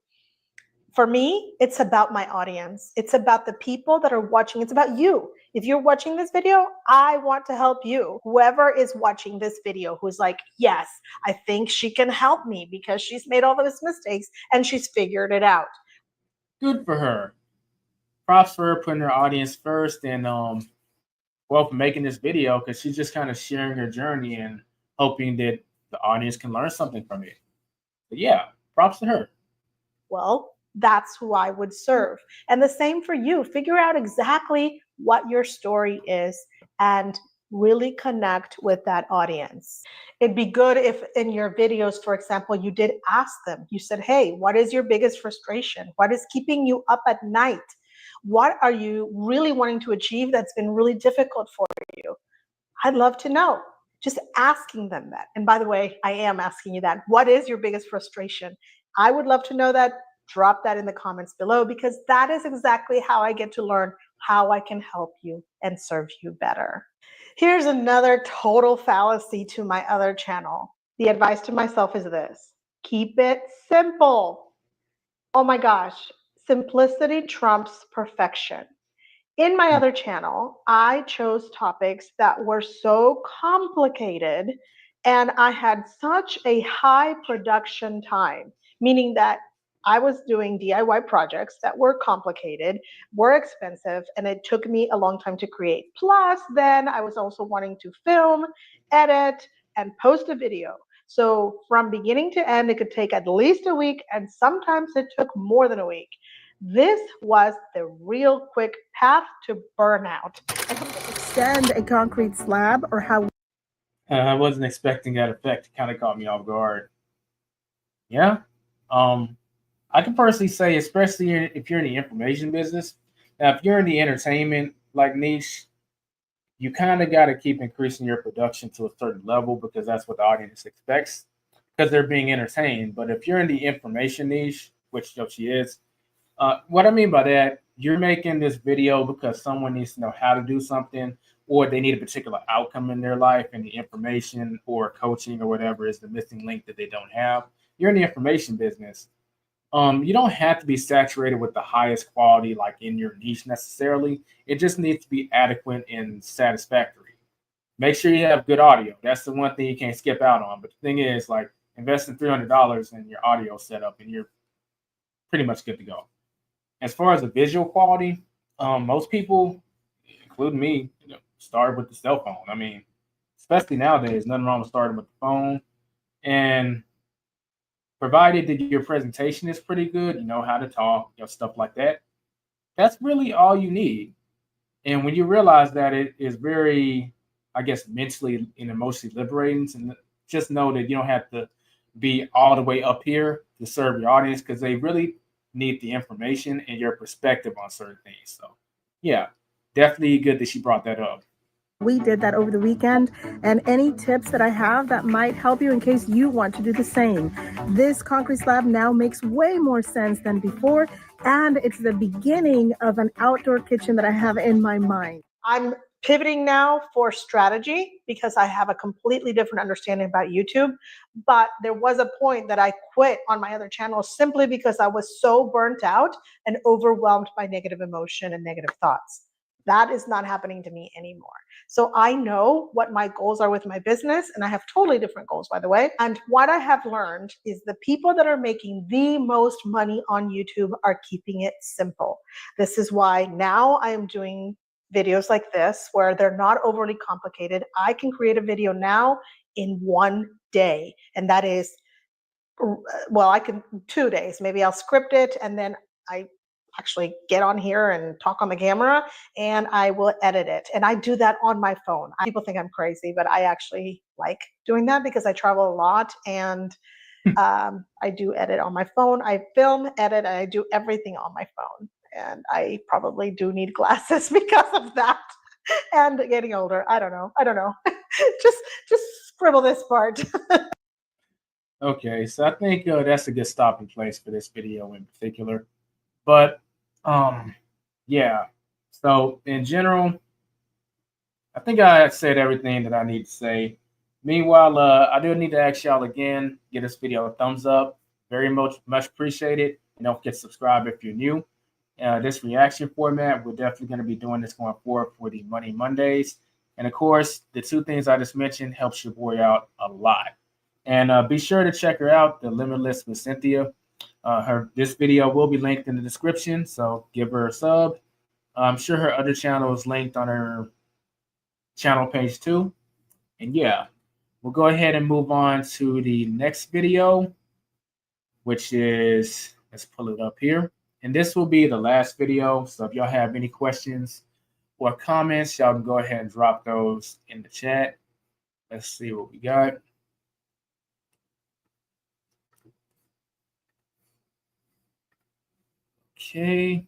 for me, it's about my audience. It's about the people that are watching. It's about you. If you're watching this video, I want to help you. Whoever is watching this video who's like, yes, I think she can help me because she's made all those mistakes and she's figured it out. Good for her. Props for her putting her audience first and for making this video because she's just kind of sharing her journey and hoping that the audience can learn something from it. But yeah, props to her. Well, that's who I would serve. And the same for you. Figure out exactly what your story is and really connect with that audience. It'd be good if in your videos, for example, you did ask them, you said, hey, what is your biggest frustration? What is keeping you up at night? What are you really wanting to achieve that's been really difficult for you? I'd love to know. Just asking them that. And by the way, I am asking you that. What is your biggest frustration? I would love to know that. Drop that in the comments below because that is exactly how I get to learn how I can help you and serve you better. Here's another total fallacy to my other channel. The advice to myself is this: keep it simple. Oh my gosh. Simplicity trumps perfection. In my other channel, I chose topics that were so complicated and I had such a high production time, meaning that I was doing DIY projects that were complicated, were expensive, and it took me a long time to create. Plus, then I was also wanting to film, edit, and post a video. So from beginning to end, it could take at least a week, and sometimes it took more than a week. This was the real quick path to burnout. Extend a concrete slab or how? I wasn't expecting that effect. It kind of caught me off guard. Yeah. I can personally say, especially if you're in the information business, now if you're in the entertainment like niche, you kind of got to keep increasing your production to a certain level because that's what the audience expects because they're being entertained. But if you're in the information niche, which she is, what I mean by that, you're making this video because someone needs to know how to do something or they need a particular outcome in their life and the information or coaching or whatever is the missing link that they don't have. You're in the information business. You don't have to be saturated with the highest quality, like in your niche necessarily. It just needs to be adequate and satisfactory. Make sure you have good audio. That's the one thing you can't skip out on. But the thing is, like, invest in $300 in your audio setup, and you're pretty much good to go. As far as the visual quality, most people, including me, start with the cell phone. I mean, especially nowadays, nothing wrong with starting with the phone. And provided that your presentation is pretty good, you know how to talk, stuff like that. That's really all you need. And when you realize that, it is very, I guess, mentally and emotionally liberating. And just know that you don't have to be all the way up here to serve your audience, because they really need the information and your perspective on certain things. So, yeah, definitely good that she brought that up. We did that over the weekend, and any tips that I have that might help you in case you want to do the same. This concrete slab now makes way more sense than before, and it's the beginning of an outdoor kitchen that I have in my mind. I'm pivoting now for strategy because I have a completely different understanding about YouTube. But there was a point that I quit on my other channel simply because I was so burnt out and overwhelmed by negative emotion and negative thoughts. That is not happening to me anymore. So I know what my goals are with my business, and I have totally different goals, by the way. And what I have learned is the people that are making the most money on YouTube are keeping it simple. This is why now I am doing videos like this where they're not overly complicated. I can create a video now in 1 day, and that is, well, I can 2 days. Maybe I'll script it, and then I actually get on here and talk on the camera, and I will edit it. And I do that on my phone. People think I'm crazy, but I actually like doing that because I travel a lot, and I do edit on my phone. I film, edit, and I do everything on my phone. And I probably do need glasses because of that. And getting older. I don't know. just scribble this part. Okay, so I think that's a good stopping place for this video in particular. But yeah. So in general, I think I said everything that I need to say. Meanwhile, I do need to ask y'all again, give this video a thumbs up. Very much appreciated. And don't forget to subscribe if you're new. This reaction format, we're definitely going to be doing this going forward for the Money Mondays. And of course, the two things I just mentioned helps your boy out a lot. And be sure to check her out, The Limitless with Cynthia. This video will be linked in the description, so give her a sub. I'm sure her other channel is linked on her channel page too. And yeah, we'll go ahead and move on to the next video, which is, let's pull it up here. And this will be the last video. So if y'all have any questions or comments, y'all can go ahead and drop those in the chat. Let's see what we got. Okay.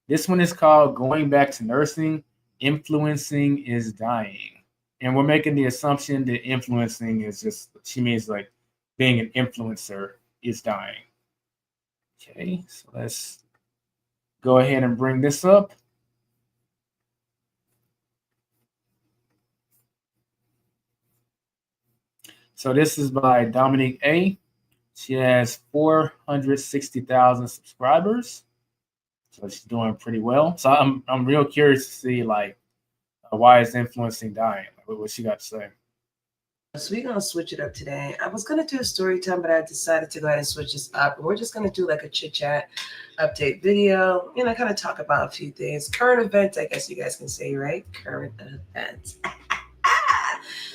This one is called Going Back to Nursing, Influencing is Dying. And we're making the assumption that influencing is just, she means like being an influencer is dying. Okay, so let's go ahead and bring this up. So this is by Dominique A. She has 460,000 subscribers. So she's doing pretty well. So I'm real curious to see like why is influencing dying? What she got to say? So we're going to switch it up today. I was going to do a story time, but I decided to go ahead and switch this up. We're just going to do like a chit chat update video, and I kind of talk about a few things. Current events, I guess you guys can say, right? Current events.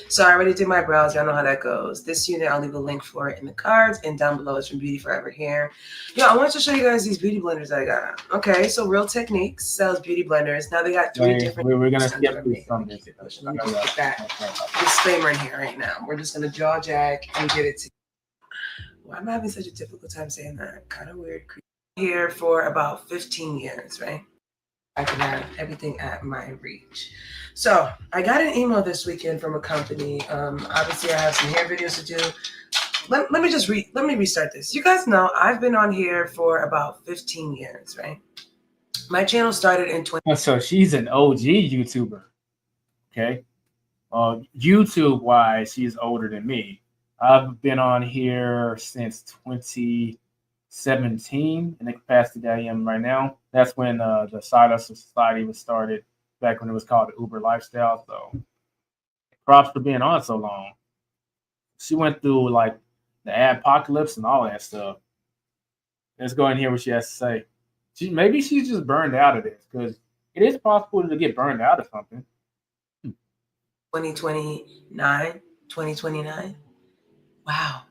So I already did my brows. Y'all know how that goes. This unit, I'll leave a link for it in the cards, and down below is from Beauty Forever Hair. I wanted to show you guys these beauty blenders I got. Okay, so Real Techniques sells beauty blenders. Now they got three different. We're gonna skip through some. Let me put that disclaimer in here right now. We're just gonna jaw jack and get it to. Why am I having such a difficult time saying that? Kind of weird. Here for about 15 years, right? I can have everything at my reach. So I got an email this weekend from a company. Obviously, I have some hair videos to do. Let me restart this. You guys know I've been on here for about 15 years, right? My channel started in 20. So she's an OG YouTuber. Okay. YouTube wise, she's older than me. I've been on here since 2017 in the capacity that I am right now. That's when the Side Hustle Society was started, back when it was called the Uber Lifestyle. So props for being on so long. She went through like the apocalypse and all that stuff. Let's go and hear what she has to say. Maybe she's just burned out of this, because it is possible to get burned out of something. 2029, 2029. Wow.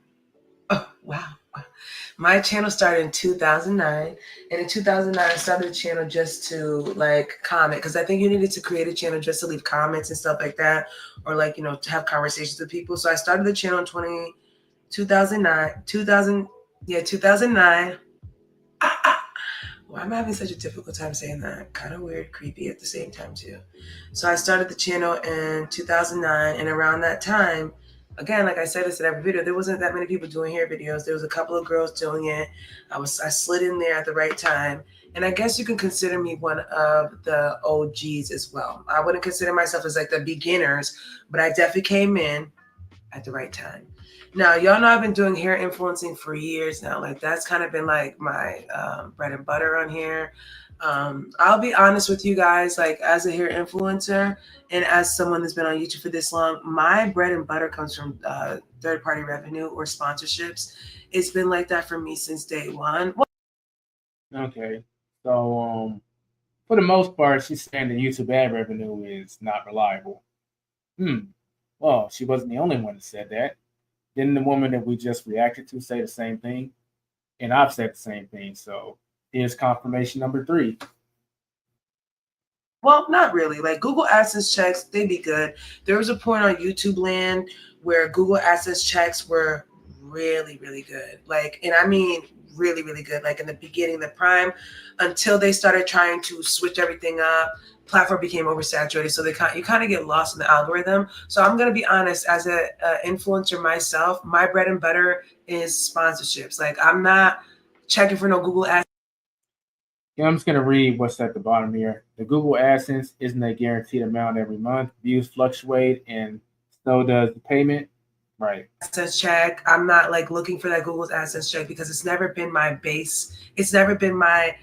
Oh, wow. My channel started in 2009, and in 2009 I started a channel just to like comment, because I think you needed to create a channel just to leave comments and stuff like that, or like, you know, to have conversations with people. So I started the channel in 2009. Why am I having such a difficult time saying that? Kind of weird, creepy at the same time too. So I started the channel in 2009, and around that time, again, like I said, I said every video, there wasn't that many people doing hair videos. There was a couple of girls doing it. I slid in there at the right time. And I guess you can consider me one of the OGs as well. I wouldn't consider myself as like the beginners, but I definitely came in at the right time. Now, y'all know I've been doing hair influencing for years now. Like that's kind of been like my bread and butter on here. I'll be honest with you guys, like as a hair influencer and as someone that's been on YouTube for this long, my bread and butter comes from third-party revenue or sponsorships. It's been like that for me since day one. Okay. So for the most part, she's saying the YouTube ad revenue is not reliable. Well, she wasn't the only one that said that. Didn't the woman that we just reacted to say the same thing? And I've said the same thing. So here's confirmation number 3. Well, not really. Like Google AdSense checks, they'd be good. There was a point on YouTube land where Google AdSense checks were really, really good. Like, and I mean really, really good. Like in the beginning, the prime, until they started trying to switch everything up. Platform became oversaturated, so you kind of get lost in the algorithm. So I'm gonna be honest, as a influencer myself, my bread and butter is sponsorships. Like I'm not checking for no Google AdSense. Yeah, I'm just gonna read what's at the bottom here. The Google AdSense isn't a guaranteed amount every month. Views fluctuate, and so does the payment. Right. AdSense check. I'm not like looking for that Google's AdSense check because it's never been my base. It's never been my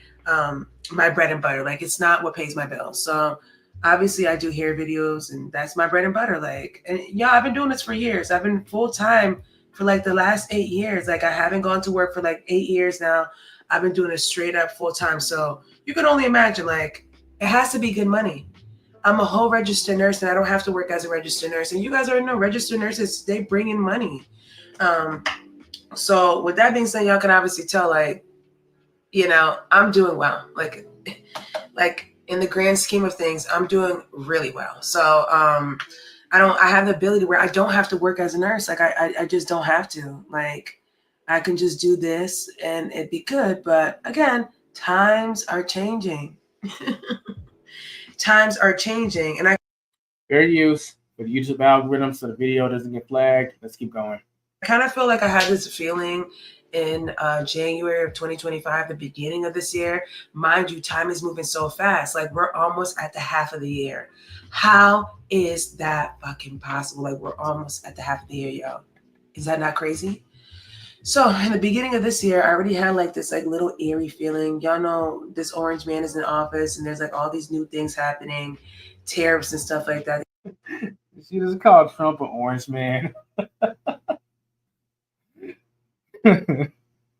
my bread and butter. Like it's not what pays my bills. So obviously I do hair videos and that's my bread and butter. Like, and yeah, I've been doing this for years. I've been full time for like the last 8 years. Like I haven't gone to work for like 8 years now. I've been doing it straight up full time. So you can only imagine, like it has to be good money. I'm a whole registered nurse and I don't have to work as a registered nurse. And you guys already know registered nurses, they bring in money. So with that being said, y'all can obviously tell, like, you know, I'm doing well. Like in the grand scheme of things, I'm doing really well. So I have the ability where I don't have to work as a nurse. Like I just don't have to. Like I can just do this and it'd be good. But again, times are changing. Times are changing. And fair use for the YouTube algorithm so the video doesn't get flagged. Let's keep going. I kind of feel like I had this feeling in January of 2025, the beginning of this year. Mind you, time is moving so fast. Like we're almost at the half of the year. How is that fucking possible? Like we're almost at the half of the year, yo. Is that not crazy? So in the beginning of this year, I already had like this like little eerie feeling. Y'all know this orange man is in office and there's like all these new things happening, tariffs and stuff like that. She just called Trump an orange man.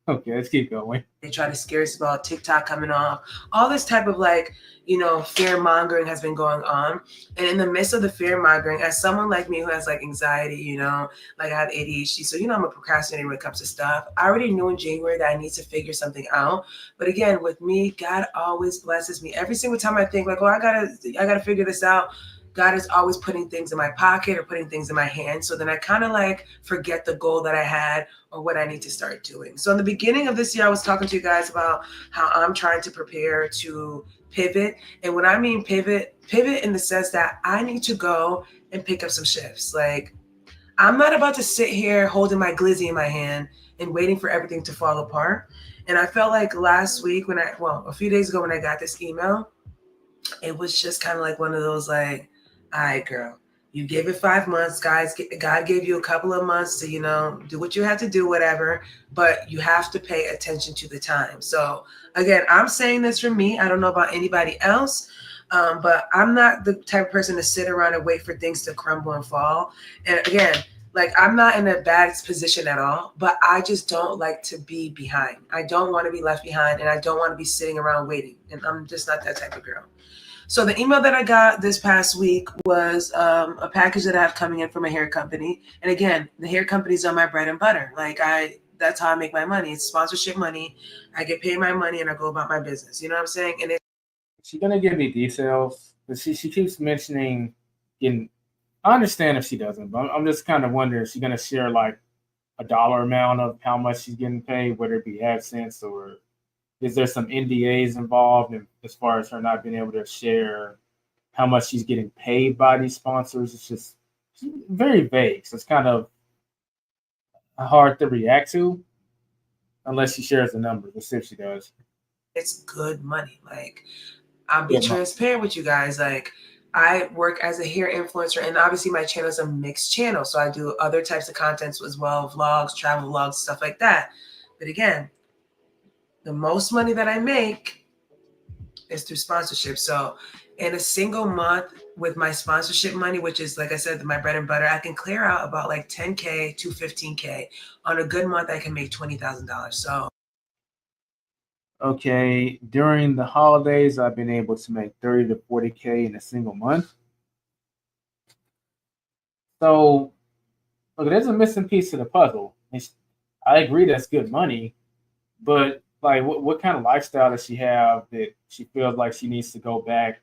Okay, let's keep going. They try to scare us about TikTok coming off. All this type of like, you know, fear mongering has been going on. And in the midst of the fear mongering, as someone like me who has like anxiety, you know, like I have ADHD, so, you know, I'm a procrastinator when it comes to stuff. I already knew in January that I need to figure something out. But again, with me, God always blesses me. Every single time I think like, oh, I gotta figure this out. God is always putting things in my pocket or putting things in my hand. So then I kind of like forget the goal that I had or what I need to start doing. So in the beginning of this year, I was talking to you guys about how I'm trying to prepare to pivot. And when I mean pivot in the sense that I need to go and pick up some shifts. Like I'm not about to sit here holding my glizzy in my hand and waiting for everything to fall apart. And I felt like last week a few days ago when I got this email, it was just kind of like one of those like, all right, girl, You gave it 5 months, guys. God gave you a couple of months to, do what you had to do, whatever. But you have to pay attention to the time. So again, I'm saying this for me. I don't know about anybody else, but I'm not the type of person to sit around and wait for things to crumble and fall. And again, like, I'm not in a bad position at all, but I just don't like to be behind. I don't want to be left behind, and I don't want to be sitting around waiting. And I'm just not that type of girl. So the email that I got this past week was a package that I have coming in from a hair company. And again, the hair companies are my bread and butter. That's how I make my money. It's sponsorship money. I get paid my money and I go about my business. You know what I'm saying? And She's gonna give me details, but she keeps mentioning I understand if she doesn't, but I'm just kind of wondering if she's gonna share like a dollar amount of how much she's getting paid, whether it be AdSense or is there some NDAs involved as far as her not being able to share how much she's getting paid by these sponsors? It's just very vague. So it's kind of hard to react to unless she shares the numbers. Let's see if she does. it's good money. Like, I'll be transparent with you guys. Like, I work as a hair influencer, and obviously my channel is a mixed channel. So I do other types of contents as well, vlogs, travel vlogs, stuff like that. But again, the most money that I make is through sponsorship. So in a single month with my sponsorship money, which is, like I said, my bread and butter, I can clear out about like 10K to 15K. On a good month, I can make $20,000. So Okay, during the holidays, I've been able to make 30 to 40K in a single month. So, look, there's a missing piece to the puzzle. I agree that's good money, but like, what kind of lifestyle does she have that she feels like she needs to go back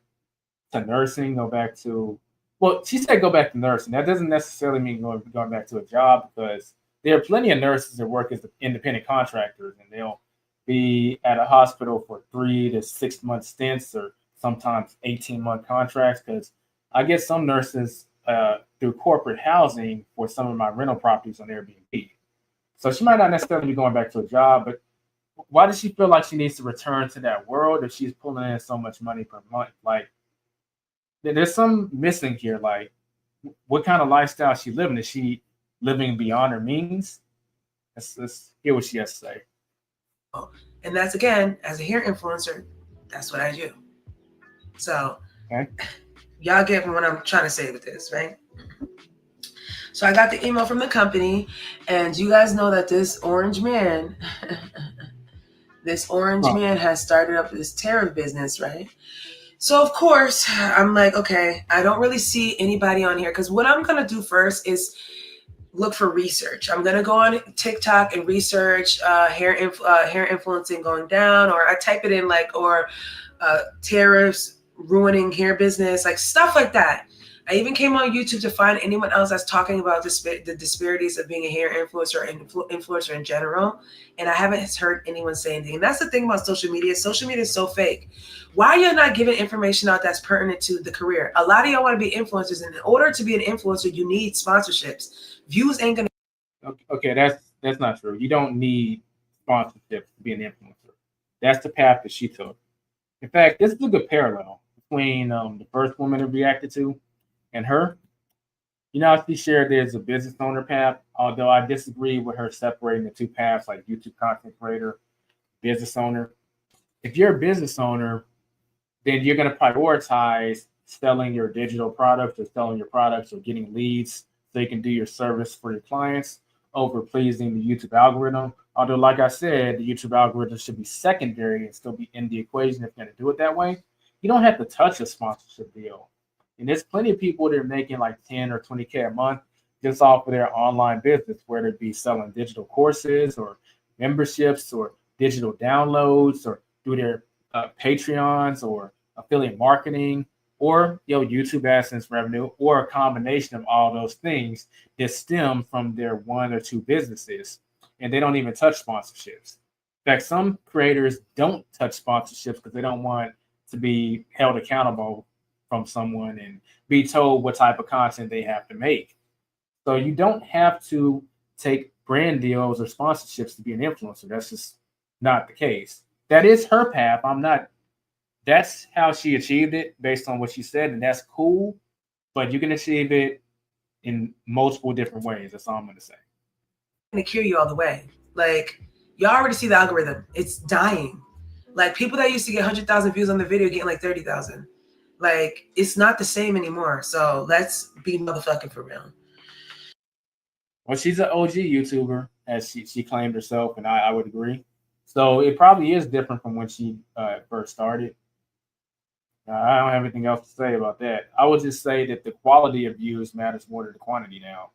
to nursing, go back to, well, she said go back to nursing. That doesn't necessarily mean going back to a job, because there are plenty of nurses that work as independent contractors, and they'll be at a hospital for 3 to 6 month stints or sometimes 18-month contracts. Because I get some nurses through corporate housing for some of my rental properties on Airbnb. So she might not necessarily be going back to a job, but why does she feel like she needs to return to that world if she's pulling in so much money per month? Like, there's some missing here. Like, what kind of lifestyle is she living? Is she living beyond her means? Let's hear what she has to say. and that's, again, as a hair influencer, that's what I do. So Okay. Y'all get what I'm trying to say with this, right? So I got the email from the company, and you guys know that this orange man, man has started up this tariff business, right? So of course, I'm like, okay, I don't really see anybody on here, because what I'm gonna do first is look for research. I'm gonna go on TikTok and research hair influencing going down, or I type it in like, or tariffs ruining hair business, like stuff like that. I even came on YouTube to find anyone else that's talking about the disparities of being a hair influencer and influencer in general. And I haven't heard anyone say anything. And that's the thing about social media. Social media is so fake. Why are you not giving information out that's pertinent to the career? A lot of y'all want to be influencers. And in order to be an influencer, you need sponsorships. Views ain't going to. Okay, that's not true. You don't need sponsorships to be an influencer. That's the path that she took. In fact, this is a good parallel between the first woman it reacted to and her. You know, she shared there's a business owner path, although I disagree with her separating the two paths, like YouTube content creator, business owner. If you're a business owner, then you're going to prioritize selling your digital products or selling your products or getting leads so you can do your service for your clients over pleasing the YouTube algorithm. Although, like I said, the YouTube algorithm should be secondary and still be in the equation if you're going to do it that way. You don't have to touch a sponsorship deal. And there's plenty of people that are making like 10 or 20K a month just off of their online business, whether it be selling digital courses or memberships or digital downloads or through their Patreons or affiliate marketing or YouTube AdSense revenue, or a combination of all those things that stem from their one or two businesses. And they don't even touch sponsorships. In fact, some creators don't touch sponsorships because they don't want to be held accountable from someone and be told what type of content they have to make. So you don't have to take brand deals or sponsorships to be an influencer. That's just not the case. That is her path. That's how she achieved it based on what she said, and that's cool. But you can achieve it in multiple different ways. That's all I'm going to say. To cure you all the way. Like, y'all already see the algorithm. It's dying. Like, people that used to get 100,000 views on the video getting like 30,000. Like, it's not the same anymore. So let's be motherfucking for real. Well, she's an OG YouTuber, as she claimed herself, and I would agree. So it probably is different from when she first started. I don't have anything else to say about that. I would just say that the quality of views matters more than the quantity now,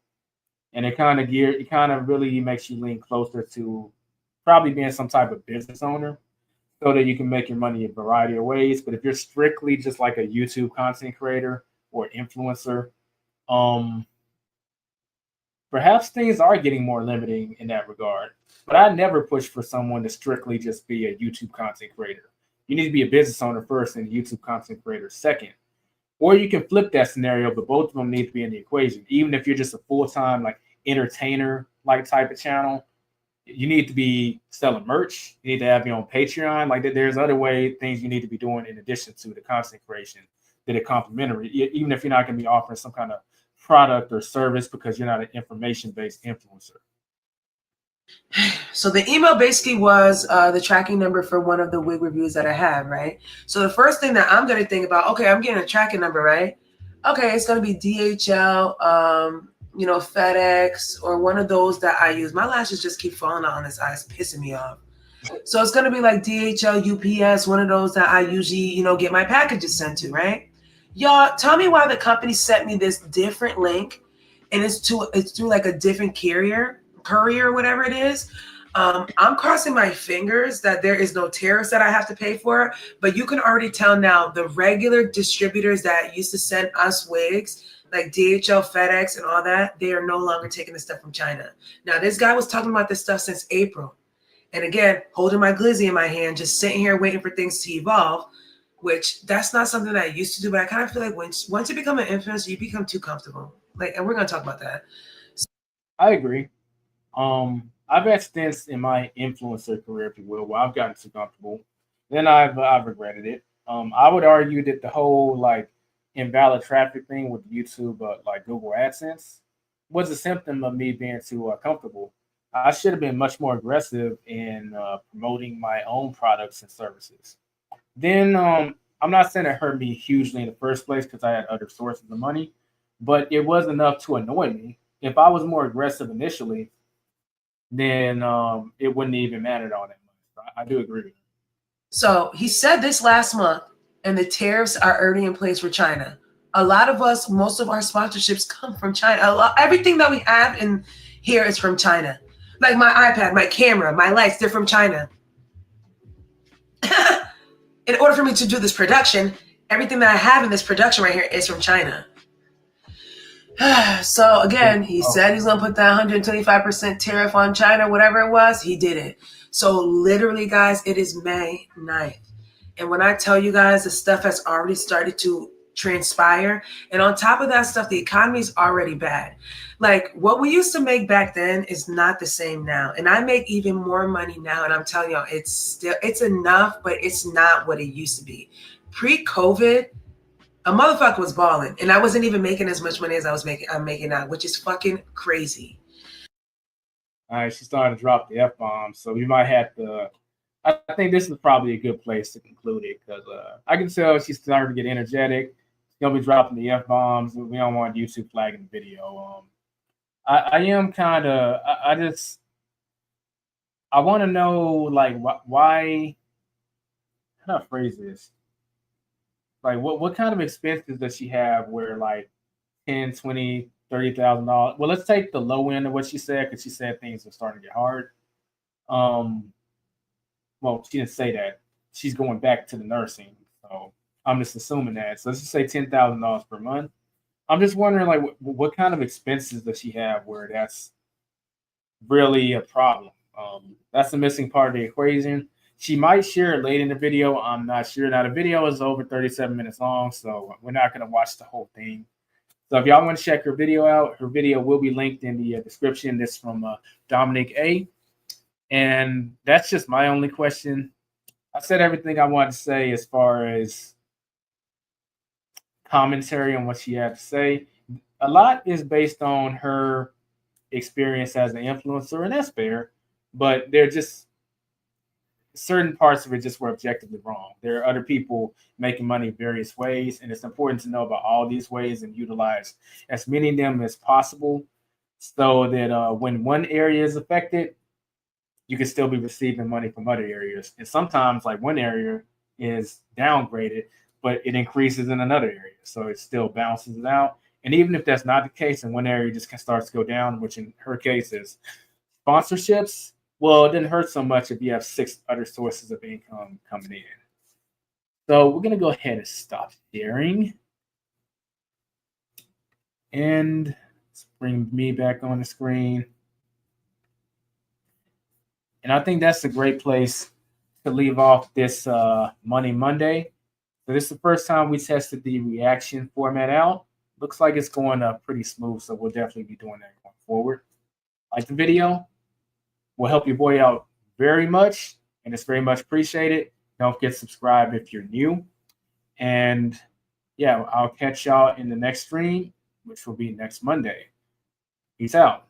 and it kind of really makes you lean closer to probably being some type of business owner, so that you can make your money a variety of ways. But if you're strictly just like a YouTube content creator or influencer, perhaps things are getting more limiting in that regard. But I never push for someone to strictly just be a YouTube content creator. You need to be a business owner first and a YouTube content creator second. Or you can flip that scenario, but both of them need to be in the equation. Even if you're just a full-time like entertainer like type of channel, you need to be selling merch. You need to have your own Patreon. Like there's other things you need to be doing in addition to the content creation that are complementary. Even if you're not going to be offering some kind of product or service because you're not an information-based influencer. So the email basically was the tracking number for one of the wig reviews that I had, right? So the first thing that I'm going to think about, okay, I'm getting a tracking number, right? Okay, it's going to be DHL, FedEx, or one of those that I use. My lashes just keep falling out on his eyes, pissing me off. So it's going to be like DHL, UPS, one of those that I usually, get my packages sent to, right? Y'all, tell me why the company sent me this different link, and it's through like a different courier, whatever it is. I'm crossing my fingers that there is no tariffs that I have to pay for, but you can already tell now the regular distributors that used to send us wigs, like DHL, FedEx, and all that, they are no longer taking the stuff from China. Now, this guy was talking about this stuff since April. And again, holding my glizzy in my hand, just sitting here waiting for things to evolve, which that's not something that I used to do, but I kind of feel like once you become an influencer, you become too comfortable. Like, and we're going to talk about that. I agree. I've had stints in my influencer career, if you will, where I've gotten too comfortable. Then I've regretted it. I would argue that the whole like invalid traffic thing with YouTube, like Google AdSense, was a symptom of me being too comfortable. I should have been much more aggressive in promoting my own products and services. Then I'm not saying it hurt me hugely in the first place because I had other sources of money, but it was enough to annoy me. If I was more aggressive initially, then it wouldn't even matter all that much. I do agree with you. So he said this last month, and the tariffs are already in place for China. A lot of us, most of our sponsorships come from China. Everything that we have in here is from China. Like my iPad, my camera, my lights, they're from China. In order for me to do this production, everything that I have in this production right here is from China. So again, he said he's going to put that 125% tariff on China, whatever it was, he did it. So literally, guys, it is May 9th. And when I tell you guys, the stuff has already started to transpire. And on top of that stuff, the economy is already bad. Like what we used to make back then is not the same now. And I make even more money now. And I'm telling y'all, it's enough, but it's not what it used to be. Pre-COVID, a motherfucker was balling, and I wasn't even making as much money as I'm making now, which is fucking crazy. All right, she's starting to drop the F-bomb, so we might have to. I think this is probably a good place to conclude it because I can tell she's starting to get energetic. She's gonna be dropping the F-bombs. We don't want YouTube flagging the video. I am kind of. I want to know like why. How do I phrase this? Like what kind of expenses does she have where like 10, 20, $30,000? Well, let's take the low end of what she said because she said things are starting to get hard. Well, she didn't say that. She's going back to the nursing. So I'm just assuming that. So let's just say $10,000 per month. I'm just wondering like what kind of expenses does she have where that's really a problem? That's the missing part of the equation. She might share it late in the video. I'm not sure. Now, the video is over 37 minutes long, so we're not going to watch the whole thing. So if y'all want to check her video out, her video will be linked in the description. This is from Dominic A. And that's just my only question. I said everything I wanted to say as far as commentary on what she had to say. a lot is based on her experience as an influencer, and that's fair. But they're just certain parts of it just were objectively wrong. There are other people making money various ways, and it's important to know about all these ways and utilize as many of them as possible, so that when one area is affected, you can still be receiving money from other areas. And sometimes, like, one area is downgraded, but it increases in another area, so it still balances it out. And even if that's not the case, and one area just starts to go down, which in her case is sponsorships, well, it didn't hurt so much if you have 6 other sources of income coming in. So we're going to go ahead and stop sharing. And let's bring me back on the screen. And I think that's a great place to leave off this Money Monday. So this is the first time we tested the reaction format out. Looks like it's going pretty smooth, so we'll definitely be doing that going forward. Like the video, will help your boy out very much, and it's very much appreciated. Don't forget to subscribe if you're new. And yeah, I'll catch y'all in the next stream, which will be next Monday. Peace out.